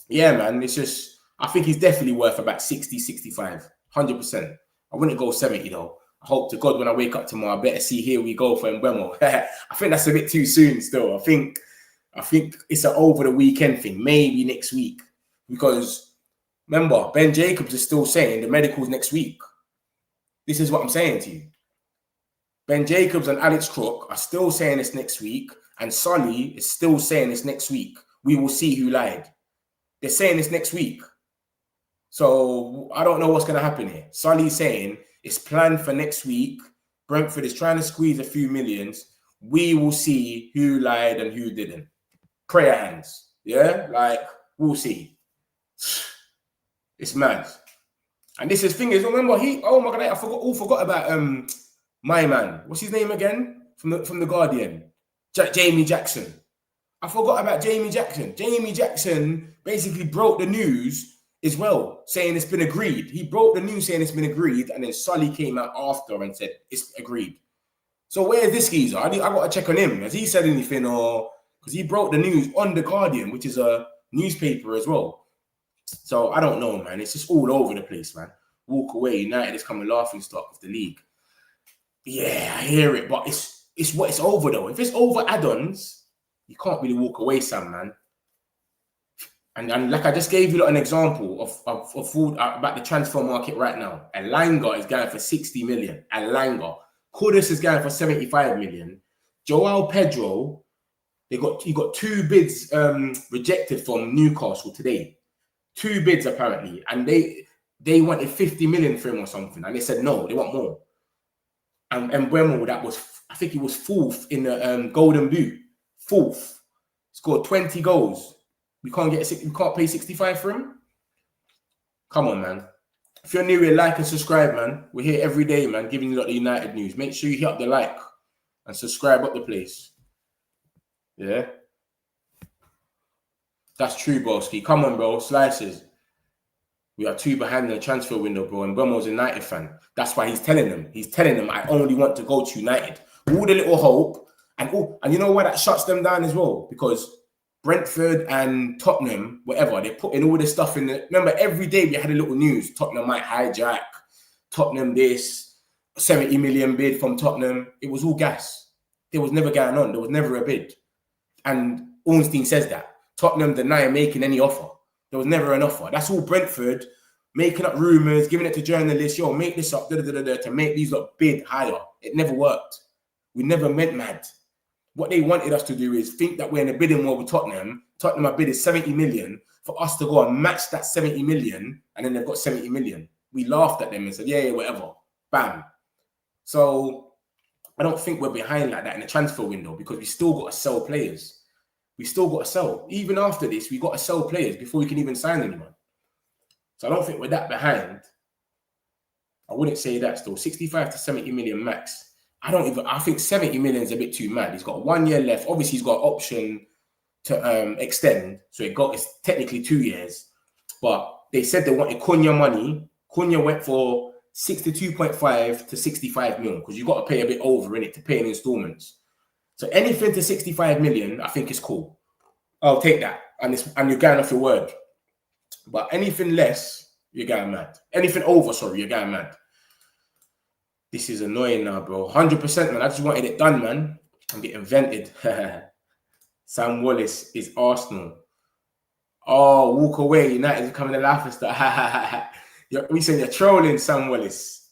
yeah, man, it's just, I think he's definitely worth about 60, 65, 100%. I wouldn't go 70, though. I hope to God when I wake up tomorrow, I better see here we go for Mbuemo. I think that's a bit too soon still. I think it's an over the weekend thing, maybe next week. Because, remember, Ben Jacobs is still saying the medical's next week. This is what I'm saying to you. Ben Jacobs and Alex Crook are still saying it's next week, and Solly is still saying it's next week. We will see who lied. They're saying it's next week. So I don't know what's going to happen here. Solly's saying it's planned for next week. Brentford is trying to squeeze a few millions. We will see who lied and who didn't. Prayer hands. Yeah? Like, we'll see. It's mad. And this is thing is, remember, oh my God, I forgot about my man. What's his name again? From the Guardian. Jamie Jackson. I forgot about Jamie Jackson. Jamie Jackson basically broke the news as well, saying it's been agreed. He broke the news saying it's been agreed, and then Solly came out after and said it's agreed. So where's this geezer? I got to check on him. Has he said anything? Or because he broke the news on the Guardian, which is a newspaper as well. So I don't know, man. It's just all over the place, man. Walk away. United is coming laughing stock of the league. Yeah, I hear it, but it's over though. If it's over add-ons, you can't really walk away, Sam, man. And like I just gave you an example of food about the transfer market right now. Elanga is going for 60 million. Elanga. Kudus is going for 75 million. Joao Pedro, he got 2 bids rejected from Newcastle today. 2 bids apparently, and they wanted 50 million for him or something, and they said no, they want more. And Mbuemo, I think he was 4th in the Golden Boot. 4th, scored 20 goals. We can't pay 65 for him. Come on, man. If you're new here, like and subscribe, man. We're here every day, man, giving you the United news. Make sure you hit up the like and subscribe up the place. Yeah. That's true, Boski. Come on, bro. Slices. We are 2 behind the transfer window, bro. And Mbuemo's a United fan. That's why he's telling them. He's telling them, I only want to go to United. All the little hope. And you know why that shuts them down as well? Because Brentford and Tottenham, whatever, they're putting all this stuff in. Remember, every day we had a little news. Tottenham might hijack. Tottenham this. 70 million bid from Tottenham. It was all gas. There was never going on. There was never a bid. And Ornstein says that. Tottenham deny making any offer. There was never an offer. That's all Brentford making up rumours, giving it to journalists. Yo, make this up to make these look bid higher. It never worked. We never went mad. What they wanted us to do is think that we're in a bidding war with Tottenham. Tottenham are bidding 70 million for us to go and match that 70 million, and then they've got 70 million. We laughed at them and said, yeah, whatever. Bam. So I don't think we're behind like that in the transfer window, because we still got to sell players. We still got to sell. Even after this, we got to sell players before we can even sign anyone. So I don't think we're that behind. I wouldn't say that still. 65 to 70 million max. I think 70 million is a bit too mad. He's got 1 year left. Obviously, he's got an option to extend. So it's technically 2 years. But they said they wanted Cunha money. Cunha went for 62.5 to 65 million, because you've got to pay a bit over in it to pay in installments. So anything to 65 million, I think is cool. I'll take that. And you're going off your word. But anything less, you're going mad. Anything over, sorry, you're going mad. This is annoying now, bro. 100%, man. I just wanted it done, man. I'm getting vented. Sam Wallace is Arsenal. Oh, walk away. United is coming to laugh and stuff. We saying you're trolling, Sam Wallace.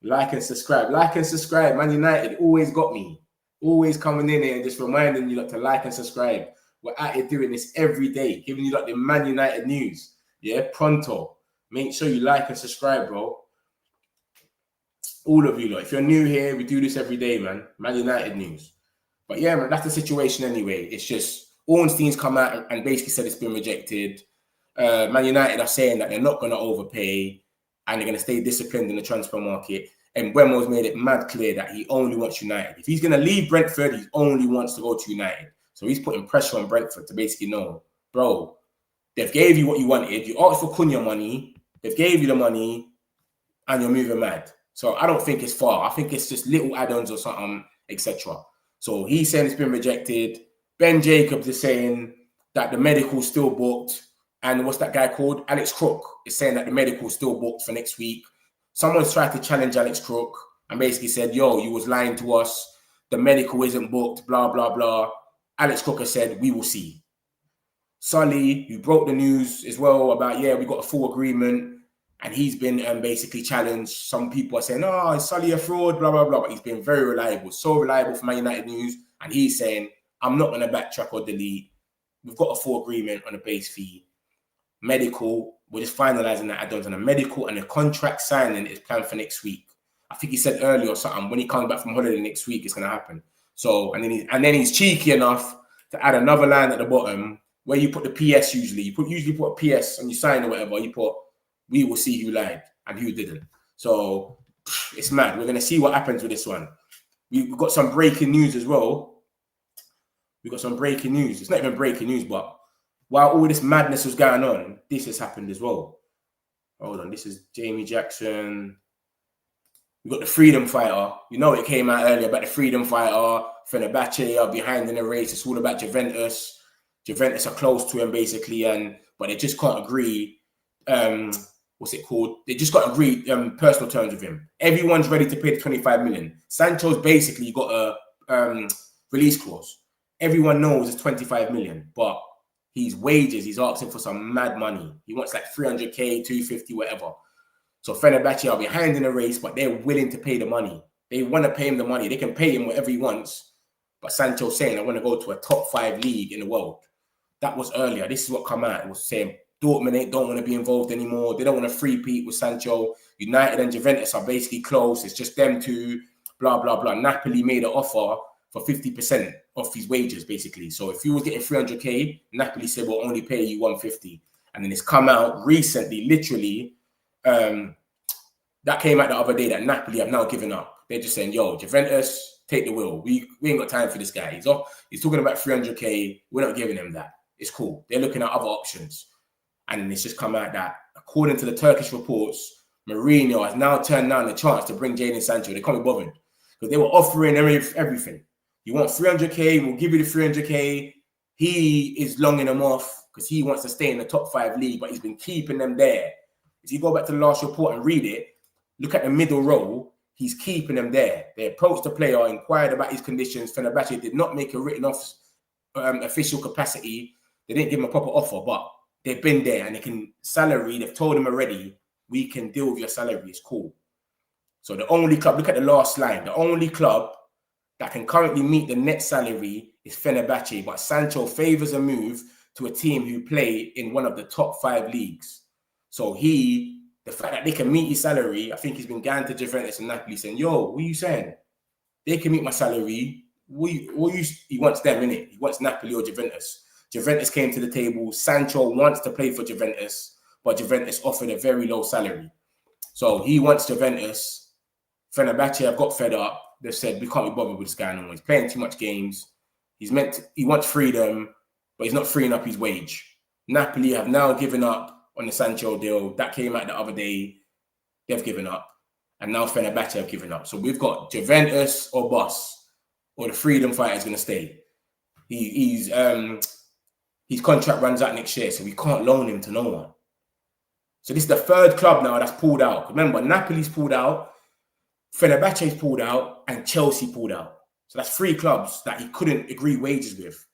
Like and subscribe. Like and subscribe. Man United always got me. Always coming in here and just reminding you lot to like and subscribe. We're out here doing this every day, giving you like the Man United news. Yeah, pronto. Make sure you like and subscribe, bro. All of you lot. If you're new here, we do this every day, man. Man United news. But yeah, man, that's the situation anyway. It's just Ornstein's come out and basically said it's been rejected. Man United are saying that they're not going to overpay and they're going to stay disciplined in the transfer market. And Mbuemo's made it mad clear that he only wants United. If he's going to leave Brentford, he only wants to go to United. So he's putting pressure on Brentford to basically know, bro, they've gave you what you wanted. You asked for Cunha money. They've gave you the money and you're moving mad. So I don't think it's far. I think it's just little add-ons or something, etc. So he's saying it's been rejected. Ben Jacobs is saying that the medical's still booked. And what's that guy called? Alex Crook is saying that the medical's still booked for next week. Someone's tried to challenge Alex Crook and basically said, yo, you was lying to us. The medical isn't booked, blah, blah, blah. Alex Crook has said, we will see. Sully, who broke the news as well about, yeah, we got a full agreement. And he's been basically challenged. Some people are saying, oh, is Sully a fraud, blah, blah, blah. But he's been very reliable, so reliable for Man United news. And he's saying, I'm not going to backtrack or delete. We've got a full agreement on a base fee. Medical, we're just finalising the add-ons on the medical, and the contract signing is planned for next week. I think he said earlier or something, when he comes back from holiday next week, it's going to happen. So, and then he's cheeky enough to add another line at the bottom where you put the PS usually. You usually put a PS on your sign or whatever. You put, we will see who lied and who didn't. So it's mad. We're going to see what happens with this one. We've got some breaking news as well. We've got some breaking news. It's not even breaking news, but while all this madness was going on, this has happened as well. Hold on. This is Jamie Jackson. We've got the Freedom Fighter. You know, it came out earlier about the Freedom Fighter. Fenerbahce are behind in the race. It's all about Juventus. Juventus are close to him, basically, but they just can't agree. What's it called? They just got to agree personal terms with him. Everyone's ready to pay the 25 million. Sancho's basically got a release clause. Everyone knows it's 25 million, but his wages, he's asking for some mad money. He wants like 300k, 250, whatever. So Fenerbahce are behind in the race, but they're willing to pay the money. They want to pay him the money. They can pay him whatever he wants. But Sancho's saying, I want to go to a top 5 league in the world. That was earlier. This is what come out. It was saying Dortmund don't want to be involved anymore. They don't want to free-peat with Sancho. United and Juventus are basically close. It's just them two, blah, blah, blah. Napoli made an offer for 50% of his wages, basically. So if you was getting 300k, Napoli said, we'll only pay you 150. And then it's come out recently, literally, that came out the other day that Napoli have now given up. They're just saying, yo, Juventus, take the wheel. We ain't got time for this guy. He's talking about 300k. We're not giving him that. It's cool. They're looking at other options. And it's just come out that, according to the Turkish reports, Mourinho has now turned down the chance to bring Jadon Sancho. They can't be bothered because they were offering everything. You want 300k, we'll give you the 300k. He is longing them off because he wants to stay in the top 5 league, but he's been keeping them there. If you go back to the last report and read it, look at the middle row, he's keeping them there. They approached the player, inquired about his conditions. Fenerbahce did not make a written off official capacity. They didn't give him a proper offer, but they've been there and they can salary. They've told him already, we can deal with your salary. It's cool. So the only club, look at the last line. The only club that can currently meet the net salary is Fenerbahce, but Sancho favours a move to a team who play in one of the top 5 leagues. So the fact that they can meet his salary, I think he's been going to Juventus and Napoli saying, yo, what are you saying? They can meet my salary. He wants them, innit? He wants Napoli or Juventus. Juventus came to the table. Sancho wants to play for Juventus, but Juventus offered a very low salary. So he wants Juventus. Fenerbahce have got fed up. They've said, we can't be bothered with this guy no more. He's playing too much games. He wants freedom, but he's not freeing up his wage. Napoli have now given up on the Sancho deal. That came out the other day. They've given up. And now Fenerbahce have given up. So we've got Juventus or Boss, or the freedom fighter is going to stay. His contract runs out next year, so we can't loan him to no one. So this is the 3rd club now that's pulled out. Remember, Napoli's pulled out, Fenerbahce's pulled out, and Chelsea pulled out. So that's 3 clubs that he couldn't agree wages with.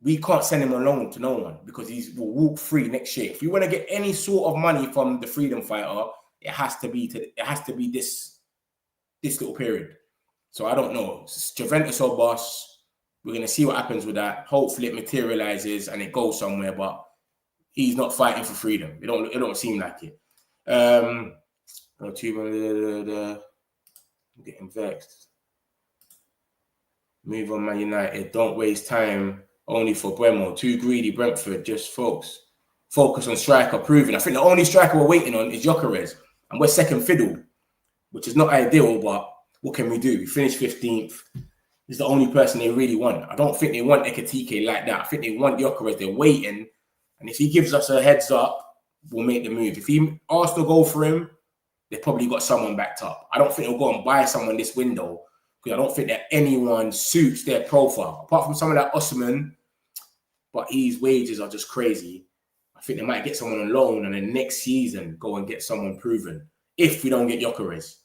We can't send him on loan to no one because he will walk free next year. If you want to get any sort of money from the freedom fighter, it has to be this little period. So I don't know. It's Juventus or Boss. We're going to see what happens with that. Hopefully it materializes and it goes somewhere, but he's not fighting for freedom. It don't seem like it. I'm getting vexed. Move on, Man United. Don't waste time only for Mbuemo. Too greedy, Brentford. Just focus on striker proving. I think the only striker we're waiting on is JACOBS. And we're second fiddle, which is not ideal, but what can we do? We finished 15th. He's the only person they really want. I don't think they want Ekitike like that. I think they want JACOBS. They're waiting. And if he gives us a heads up, we'll make the move. If Arsenal go for him, they've probably got someone backed up. I don't think they'll go and buy someone this window because I don't think that anyone suits their profile. Apart from someone like Osman, but his wages are just crazy. I think they might get someone on loan and then next season go and get someone proven if we don't get JACOBS.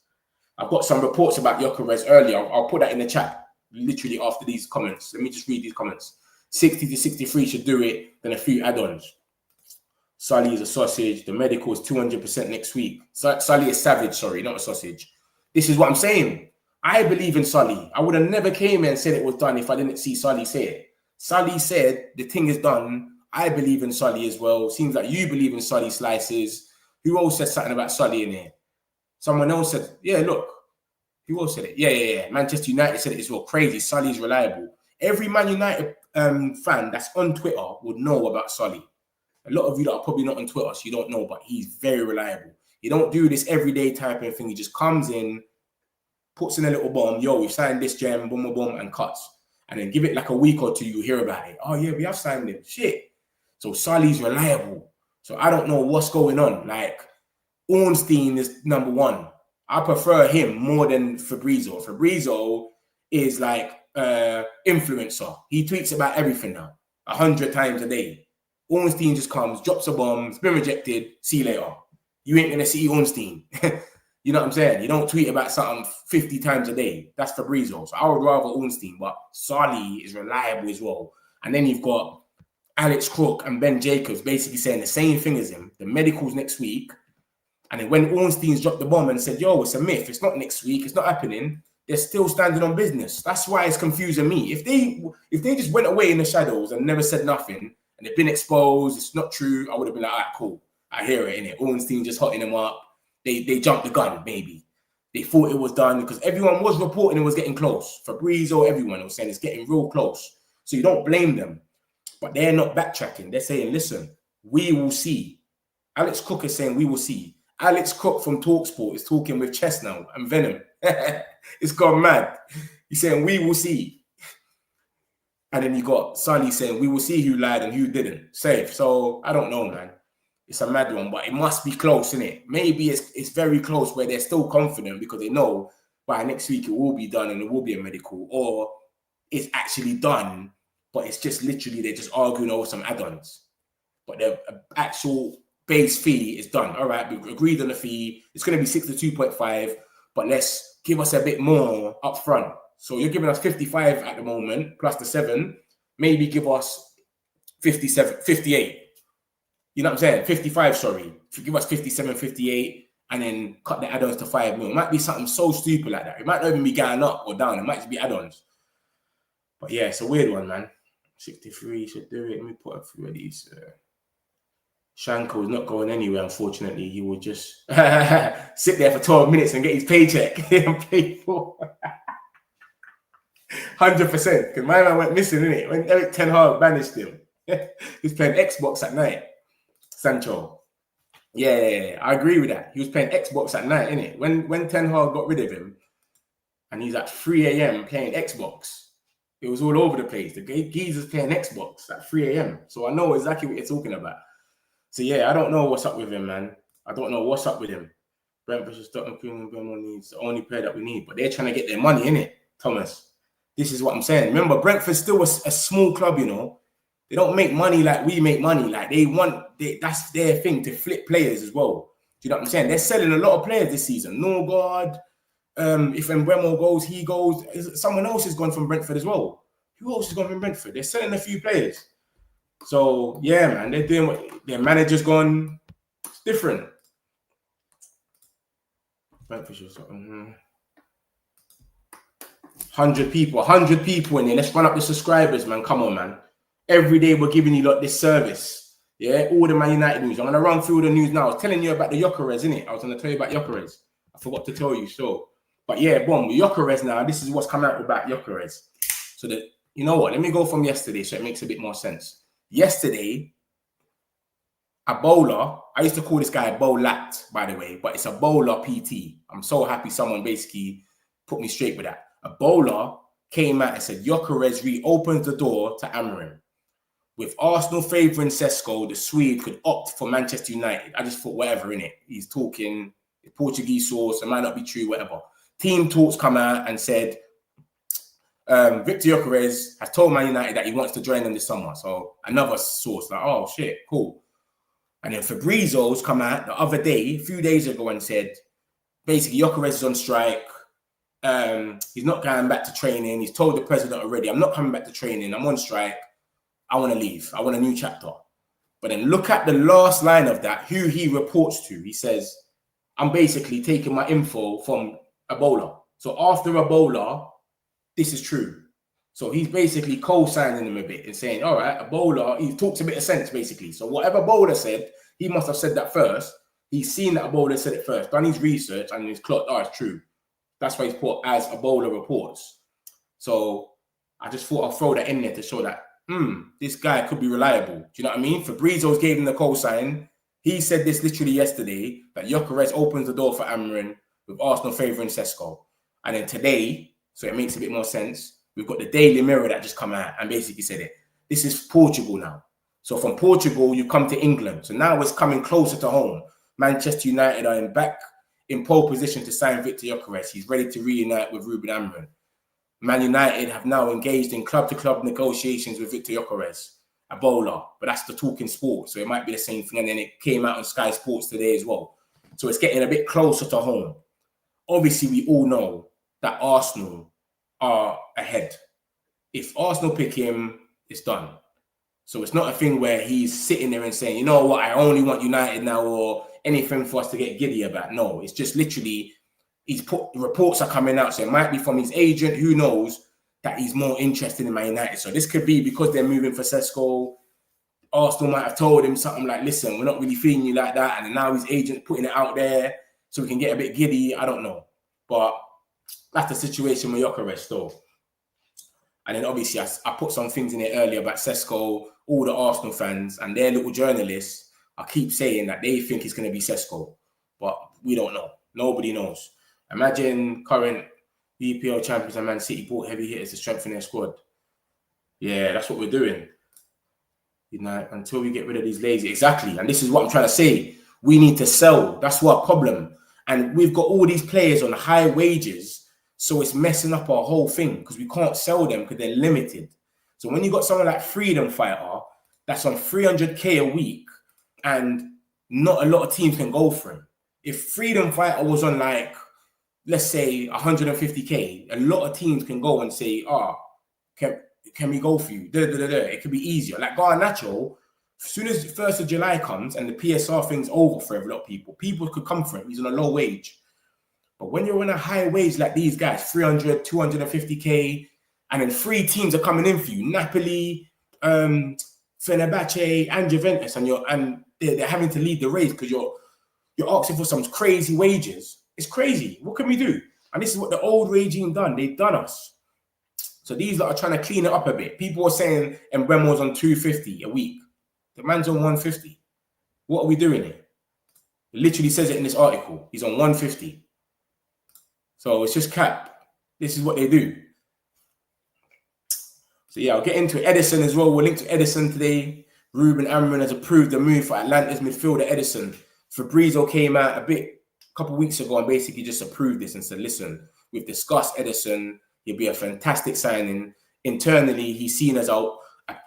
I've got some reports about JACOBS earlier. I'll put that in the chat literally after these comments. Let me just read these comments. 60 to 63 should do it, then a few add-ons. Sully is a sausage. The medical is 200% next week. Sully is savage, sorry, not a sausage. This is what I'm saying. I believe in Sully. I would have never came here and said it was done if I didn't see Sully say it. Sully said the thing is done. I believe in Sully as well. Seems like you believe in Sully slices. Who else said something about Sully in here? Someone else said, yeah, look. Who else said it? Yeah. Manchester United said it as well. Crazy. Sully's reliable. Every Man United fan that's on Twitter would know about Sully. A lot of you that are probably not on Twitter, so you don't know, but he's very reliable. He don't do this everyday type of thing. He just comes in, puts in a little bomb. Yo, we've signed this gem, boom, boom, boom, and cuts. And then give it like a week or two, you hear about it. Oh, yeah, we have signed him. Shit. So Sully's reliable. So I don't know what's going on. Like, Ornstein is number 1. I prefer him more than Fabrizio. Fabrizio is like influencer. He tweets about everything now, 100 times a day. Ornstein just comes, drops a bomb, it's been rejected, see you later. You ain't gonna see Ornstein. You know what I'm saying? You don't tweet about something 50 times a day. That's Fabrizio. So I would rather Ornstein, but Sully is reliable as well. And then you've got Alex Crook and Ben Jacobs basically saying the same thing as him. The medical's next week. And then when Ornstein's dropped the bomb and said, yo, it's a myth, it's not next week, it's not happening, they're still standing on business. That's why it's confusing me. If they just went away in the shadows and never said nothing, and they've been exposed, it's not true, I would have been like, all right, cool. I hear it, innit? Ornstein just hotting them up. They jumped the gun, maybe. They thought it was done because everyone was reporting it was getting close. Fabrizio, everyone was saying it's getting real close. So you don't blame them. But they're not backtracking. They're saying, listen, we will see. Alex Cook is saying we will see. Alex Cook from TalkSport is talking with Chess now and Venom. It's gone mad. He's saying we will see. And then you got Sully saying we will see who lied and who didn't. Safe. So I don't know, man. It's a mad one, but it must be close, innit? Maybe it's very close where they're still confident because they know by next week it will be done and it will be a medical, or it's actually done, but it's just literally they're just arguing over some add-ons. But the actual base fee is done. All right, we agreed on the fee. It's going to be 62.5, but let's give us a bit more up front. So you're giving us 55 at the moment, plus the 7. Maybe give us 57, 58. You know what I'm saying? 55, sorry. Give us 57, 58, and then cut the add-ons to 5 mil. It might be something so stupid like that. It might not even be going up or down. It might just be add-ons. But yeah, it's a weird one, man. 63 should do it. Let me put up 3 of these. Shanko is not going anywhere, unfortunately. He will just sit there for 12 minutes and get his paycheck and pay for 100%. Because my man went missing, innit? When Eric Ten Hag banished him. He's playing Xbox at night. Sancho. Yeah, I agree with that. He was playing Xbox at night, innit? When Ten Hag got rid of him, and he's at 3 a.m. playing Xbox, it was all over the place. The geezer's playing Xbox at 3 a.m. So I know exactly what you're talking about. So yeah, I don't know what's up with him, man. I don't know what's up with him. Brentford should stop including Mbuemo needs the only player that we need. But they're trying to get their money, innit, Thomas? This is what I'm saying. Remember, Brentford's still a small club, you know. They don't make money like we make money. Like that's their thing, to flip players as well. Do you know what I'm saying? They're selling a lot of players this season. Norgard, if Mbuemo goes, he goes. Someone else has gone from Brentford as well. Who else has gone from Brentford? They're selling a few players. So yeah, man, they're doing what their manager's gone. It's different. Brentford or something. 100 people in there. Let's run up the subscribers, man. Come on, man. Every day we're giving you lot this service. Yeah, all the Man United news. I'm gonna run through the news now. I was telling you about the JACOBS, innit? I was gonna tell you about JACOBS. I forgot to tell you, so. But yeah, boom, with JACOBS now. This is what's come out about JACOBS. So that, you know what? Let me go from yesterday so it makes a bit more sense. Yesterday, a bowler, I used to call this guy Bowlat, by the way, but it's a bowler PT. I'm so happy someone basically put me straight with that. A bowler came out and said, JACOBS reopens the door to Amorim. With Arsenal favouring Sesko, the Swede could opt for Manchester United. I just thought, whatever, innit? He's talking Portuguese source, it might not be true, whatever. Team talks come out and said, Victor JACOBS has told Man United that he wants to join them this summer. So another source, like, oh shit, cool. And then Fabrizio's come out the other day, a few days ago, and said, basically, JACOBS is on strike. He's not going back to training. He's told the president already, I'm not coming back to training. I'm on strike. I want to leave. I want a new chapter. But then look at the last line of that, who he reports to. He says, I'm basically taking my info from a bowler. So after a bowler, this is true. So he's basically co-signing him a bit and saying, all right, a bowler, he talks a bit of sense, basically. So whatever bowler said, he must have said that first. He's seen that a bowler said it first, done his research, and he's clocked, oh, it's true. That's why he's put as a bowler reports. So I just thought I'll throw that in there to show that, this guy could be reliable. Do you know what I mean? Fabrizio's gave him the co-sign. He said this literally yesterday, that JACOBS opens the door for Amorim with Arsenal favouring Sesko. And then today, so it makes a bit more sense, we've got the Daily Mirror that just come out and basically said it. This is Portugal now. So from Portugal, you come to England. So now it's coming closer to home. Manchester United are back in pole position to sign Victor JACOBS. He's ready to reunite with Ruben Amorim. Man United have now engaged in club-to-club negotiations with Victor JACOBS, a bowler. But that's the talking sport, so it might be the same thing. And then it came out on Sky Sports today as well. So it's getting a bit closer to home. Obviously, we all know that Arsenal are ahead. If Arsenal pick him, it's done. So it's not a thing where he's sitting there and saying, you know what, I only want United now, or anything for us to get giddy about. No, it's just literally, reports are coming out. So it might be from his agent, who knows, that he's more interested in Man United. So this could be because they're moving for Sesko. Arsenal might have told him something like, listen, we're not really feeling you like that. And now his agent putting it out there so we can get a bit giddy. I don't know. But that's the situation with JACOBS though. And then obviously I put some things in it earlier about Sesko, all the Arsenal fans and their little journalists. I keep saying that they think it's going to be Sesko, but we don't know. Nobody knows. Imagine current EPL champions and Man City bought heavy hitters to strengthen their squad. Yeah, that's what we're doing. You know, until we get rid of these lazy. Exactly. And this is what I'm trying to say. We need to sell. That's our problem. And we've got all these players on high wages. So it's messing up our whole thing because we can't sell them because they're limited. So when you got someone like Freedom Fighter that's on 300k a week and not a lot of teams can go for him. If Freedom Fighter was on like, let's say 150k, a lot of teams can go and say, can we go for you? It could be easier. Like Garnacho, As soon as the 1st of July comes and the PSR thing's over for a lot of people, people could come for him. He's on a low wage. But when you're on a high wage like these guys, 300, 250K, and then 3 teams are coming in for you, Napoli, Fenerbahce, and Juventus, and they're having to lead the race because you're asking for some crazy wages. It's crazy. What can we do? And this is what the old regime done. They've done us. So these are trying to clean it up a bit. People are saying Mbuemo's on 250 a week. The man's on 150. What are we doing here? It literally says it in this article. He's on 150. So it's just cap. This is what they do. So yeah, I'll get into it. Edison as well. We'll link to Edison today. Ruben Amorim has approved the move for Atlanta's midfielder Edison. Fabrizio came out a couple of weeks ago and basically just approved this and said, listen, we've discussed Edison. He'll be a fantastic signing. Internally, he's seen as a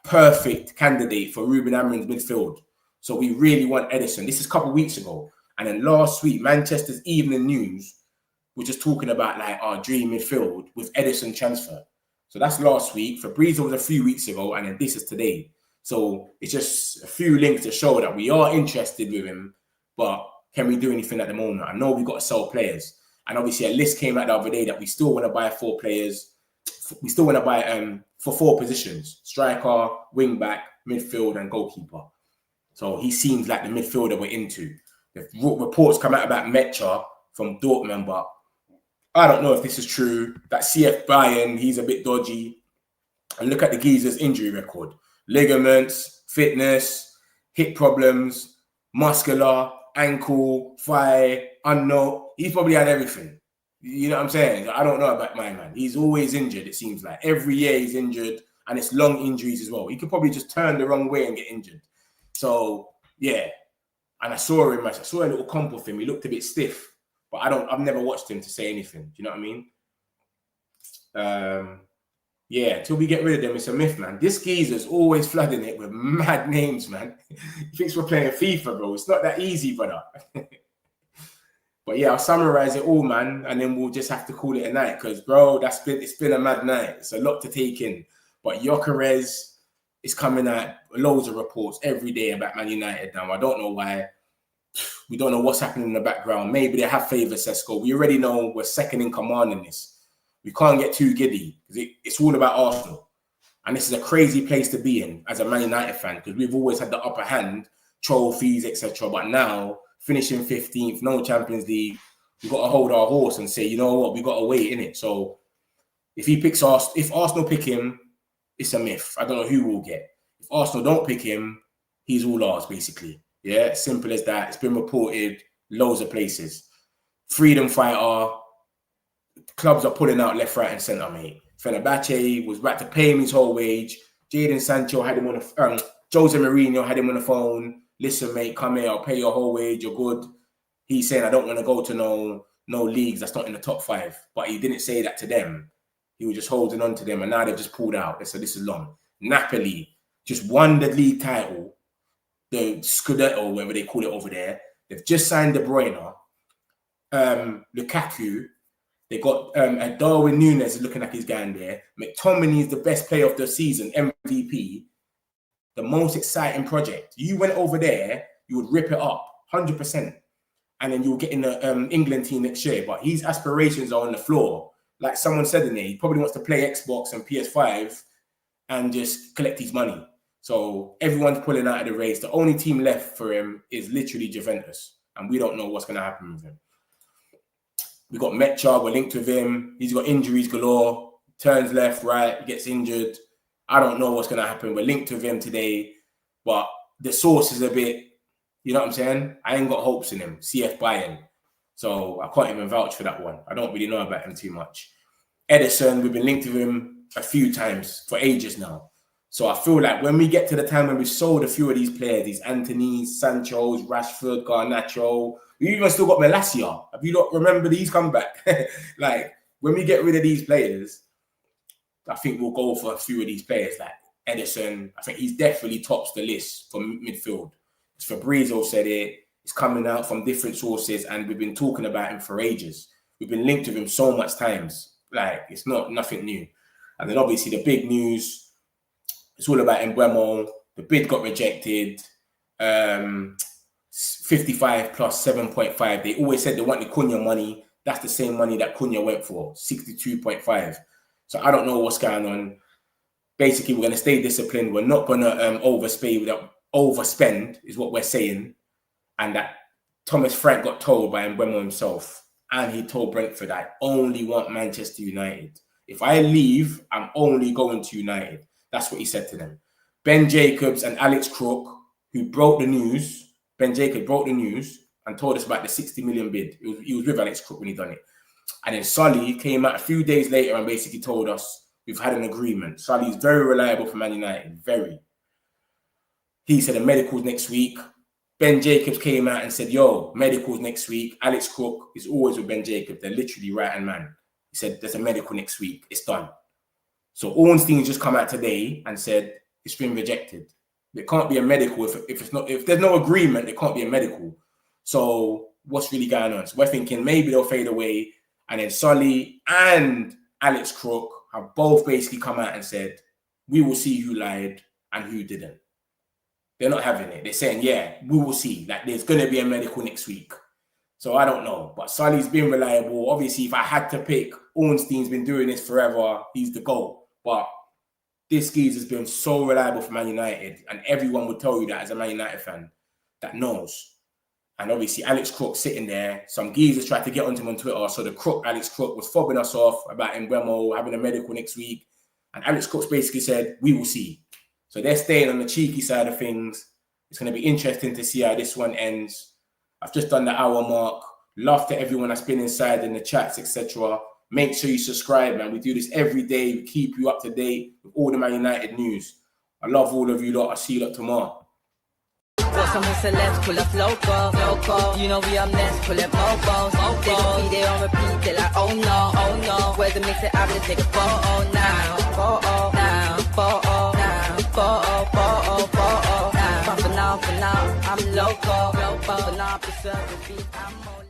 perfect candidate for Ruben Amorim's midfield. So we really want Edison. This is a couple of weeks ago. And then last week, Manchester's Evening News were just talking about like our dream midfield with Edison transfer. So that's last week. Fabrizio was a few weeks ago, and then this is today. So it's just a few links to show that we are interested with him, but can we do anything at the moment? I know we've got to sell players. And obviously a list came out the other day that we still want to buy 4 players. We still want to buy for 4 positions: striker, wing back, midfield, and goalkeeper. So he seems like the midfielder we're into. The reports come out about Metra from Dortmund, but I don't know if this is true. That CF Bayern, he's a bit dodgy. And look at the geezer's injury record. Ligaments, fitness, hip problems, muscular, ankle, thigh, unknown. He's probably had everything. You know what I'm saying? I don't know about my man. He's always injured, it seems like. Every year he's injured, and it's long injuries as well. He could probably just turn the wrong way and get injured. So, yeah. And I saw a little comp of him. He looked a bit stiff. But I've never watched him to say anything. Do you know what I mean? Yeah, until we get rid of them, it's a myth, man. This geezer's always flooding it with mad names, man. He thinks we're playing FIFA, bro. It's not that easy, brother. But yeah, I'll summarize it all, man. And then we'll just have to call it a night. Because, bro, it's been a mad night. It's a lot to take in. But JACOBS is coming out loads of reports every day about Man United now. I don't know why. We don't know what's happening in the background. Maybe they have favoured Sesko. We already know we're second in command in this. We can't get too giddy because it's all about Arsenal. And this is a crazy place to be in as a Man United fan because we've always had the upper hand, trophies, etc. But now, finishing 15th, no Champions League, we've got to hold our horse and say, you know what, we've got to wait, innit? So if Arsenal pick him, it's a myth. I don't know who we'll get. If Arsenal don't pick him, he's all ours, basically. Yeah, simple as that. It's been reported loads of places. Freedom fighter. Clubs are pulling out left, right, and centre, mate. Fenerbahce was about to pay him his whole wage. Jadon Sancho had him on the Jose Mourinho had him on the phone. Listen, mate, come here. I'll pay your whole wage. You're good. He's saying, I don't want to go to no leagues that's not in the top 5. But he didn't say that to them. He was just holding on to them, and now they've just pulled out. They said, this is long. Napoli just won the league title. The Scudetto, whatever they call it over there. They've just signed De Bruyne. Lukaku. They got Darwin Núñez is looking like he's going there. McTominay is the best player of the season, MVP. The most exciting project. You went over there, you would rip it up, 100%. And then you'll get in the England team next year. But his aspirations are on the floor. Like someone said in there, he probably wants to play Xbox and PS5 and just collect his money. So everyone's pulling out of the race. The only team left for him is literally Juventus. And we don't know what's going to happen with him. We got Metra, we're linked with him. He's got injuries galore. Turns left, right, gets injured. I don't know what's going to happen. We're linked with him today. But the source is a bit, you know what I'm saying? I ain't got hopes in him. CF Bayern. So I can't even vouch for that one. I don't really know about him too much. Edison, we've been linked with him a few times for ages now. So I feel like when we get to the time when we've sold a few of these players, these Anthony's, Sancho's, Rashford, Garnacho, we even still got Malacia. Have you not remember these come back? Like, when we get rid of these players, I think we'll go for a few of these players. Like Edison, I think he's definitely tops the list for midfield. As Fabrizio said it, it's coming out from different sources, and we've been talking about him for ages. We've been linked with him so much times. Like, it's nothing new. And then obviously the big news, it's all about Mbuemo. the bid got rejected. 55 plus 7.5. They always said they wanted Cunha money. That's the same money that Cunha went for, 62.5. So I don't know what's going on. Basically, we're going to stay disciplined. We're not going to overspend, is what we're saying. And that Thomas Frank got told by Mbuemo himself, and he told Brentford, I only want Manchester United. If I leave, I'm only going to United. That's what he said to them. Ben Jacobs and Alex Crook, who broke the news, Ben Jacobs broke the news and told us about the 60 million bid. He was with Alex Crook when he done it. And then Solly came out a few days later and basically told us, we've had an agreement. Solly's very reliable for Man United, very. He said the medicals next week. Ben Jacobs came out and said, yo, medicals next week. Alex Crook is always with Ben Jacobs. They're literally right-hand man. He said, there's a medical next week. It's done. So Ornstein just come out today and said, it's been rejected. There can't be a medical. If there's no agreement, there can't be a medical. So what's really going on? So we're thinking maybe they'll fade away. And then Solly and Alex Crook have both basically come out and said, we will see who lied and who didn't. They're not having it. They're saying, yeah, we will see. Like, there's going to be a medical next week. So I don't know. But Solly's been reliable. Obviously, if I had to pick, Ornstein's been doing this forever. He's the GOAT. But this geezer's been so reliable for Man United. And everyone would tell you that as a Man United fan that knows. And obviously, Alex Crook sitting there. Some geezers tried to get onto him on Twitter. So the Crook, Alex Crook, was fobbing us off about Mbuemo having a medical next week. And Alex Crook basically said, we will see. So they're staying on the cheeky side of things. It's going to be interesting to see how this one ends. I've just done the hour mark. Love to everyone that's been inside in the chats, etc. Make sure you subscribe, man. We do this every day. We keep you up to date with all the Man United news. I love all of you lot. I'll see you lot tomorrow. Got some celebs, pull up local. You know we are next, pull up mobos. They don't be there on repeat, they're like, oh no. Where's the mix it up, let's take a photo now. Photo. For now, I'm local. For now, preserve the beat, I'm more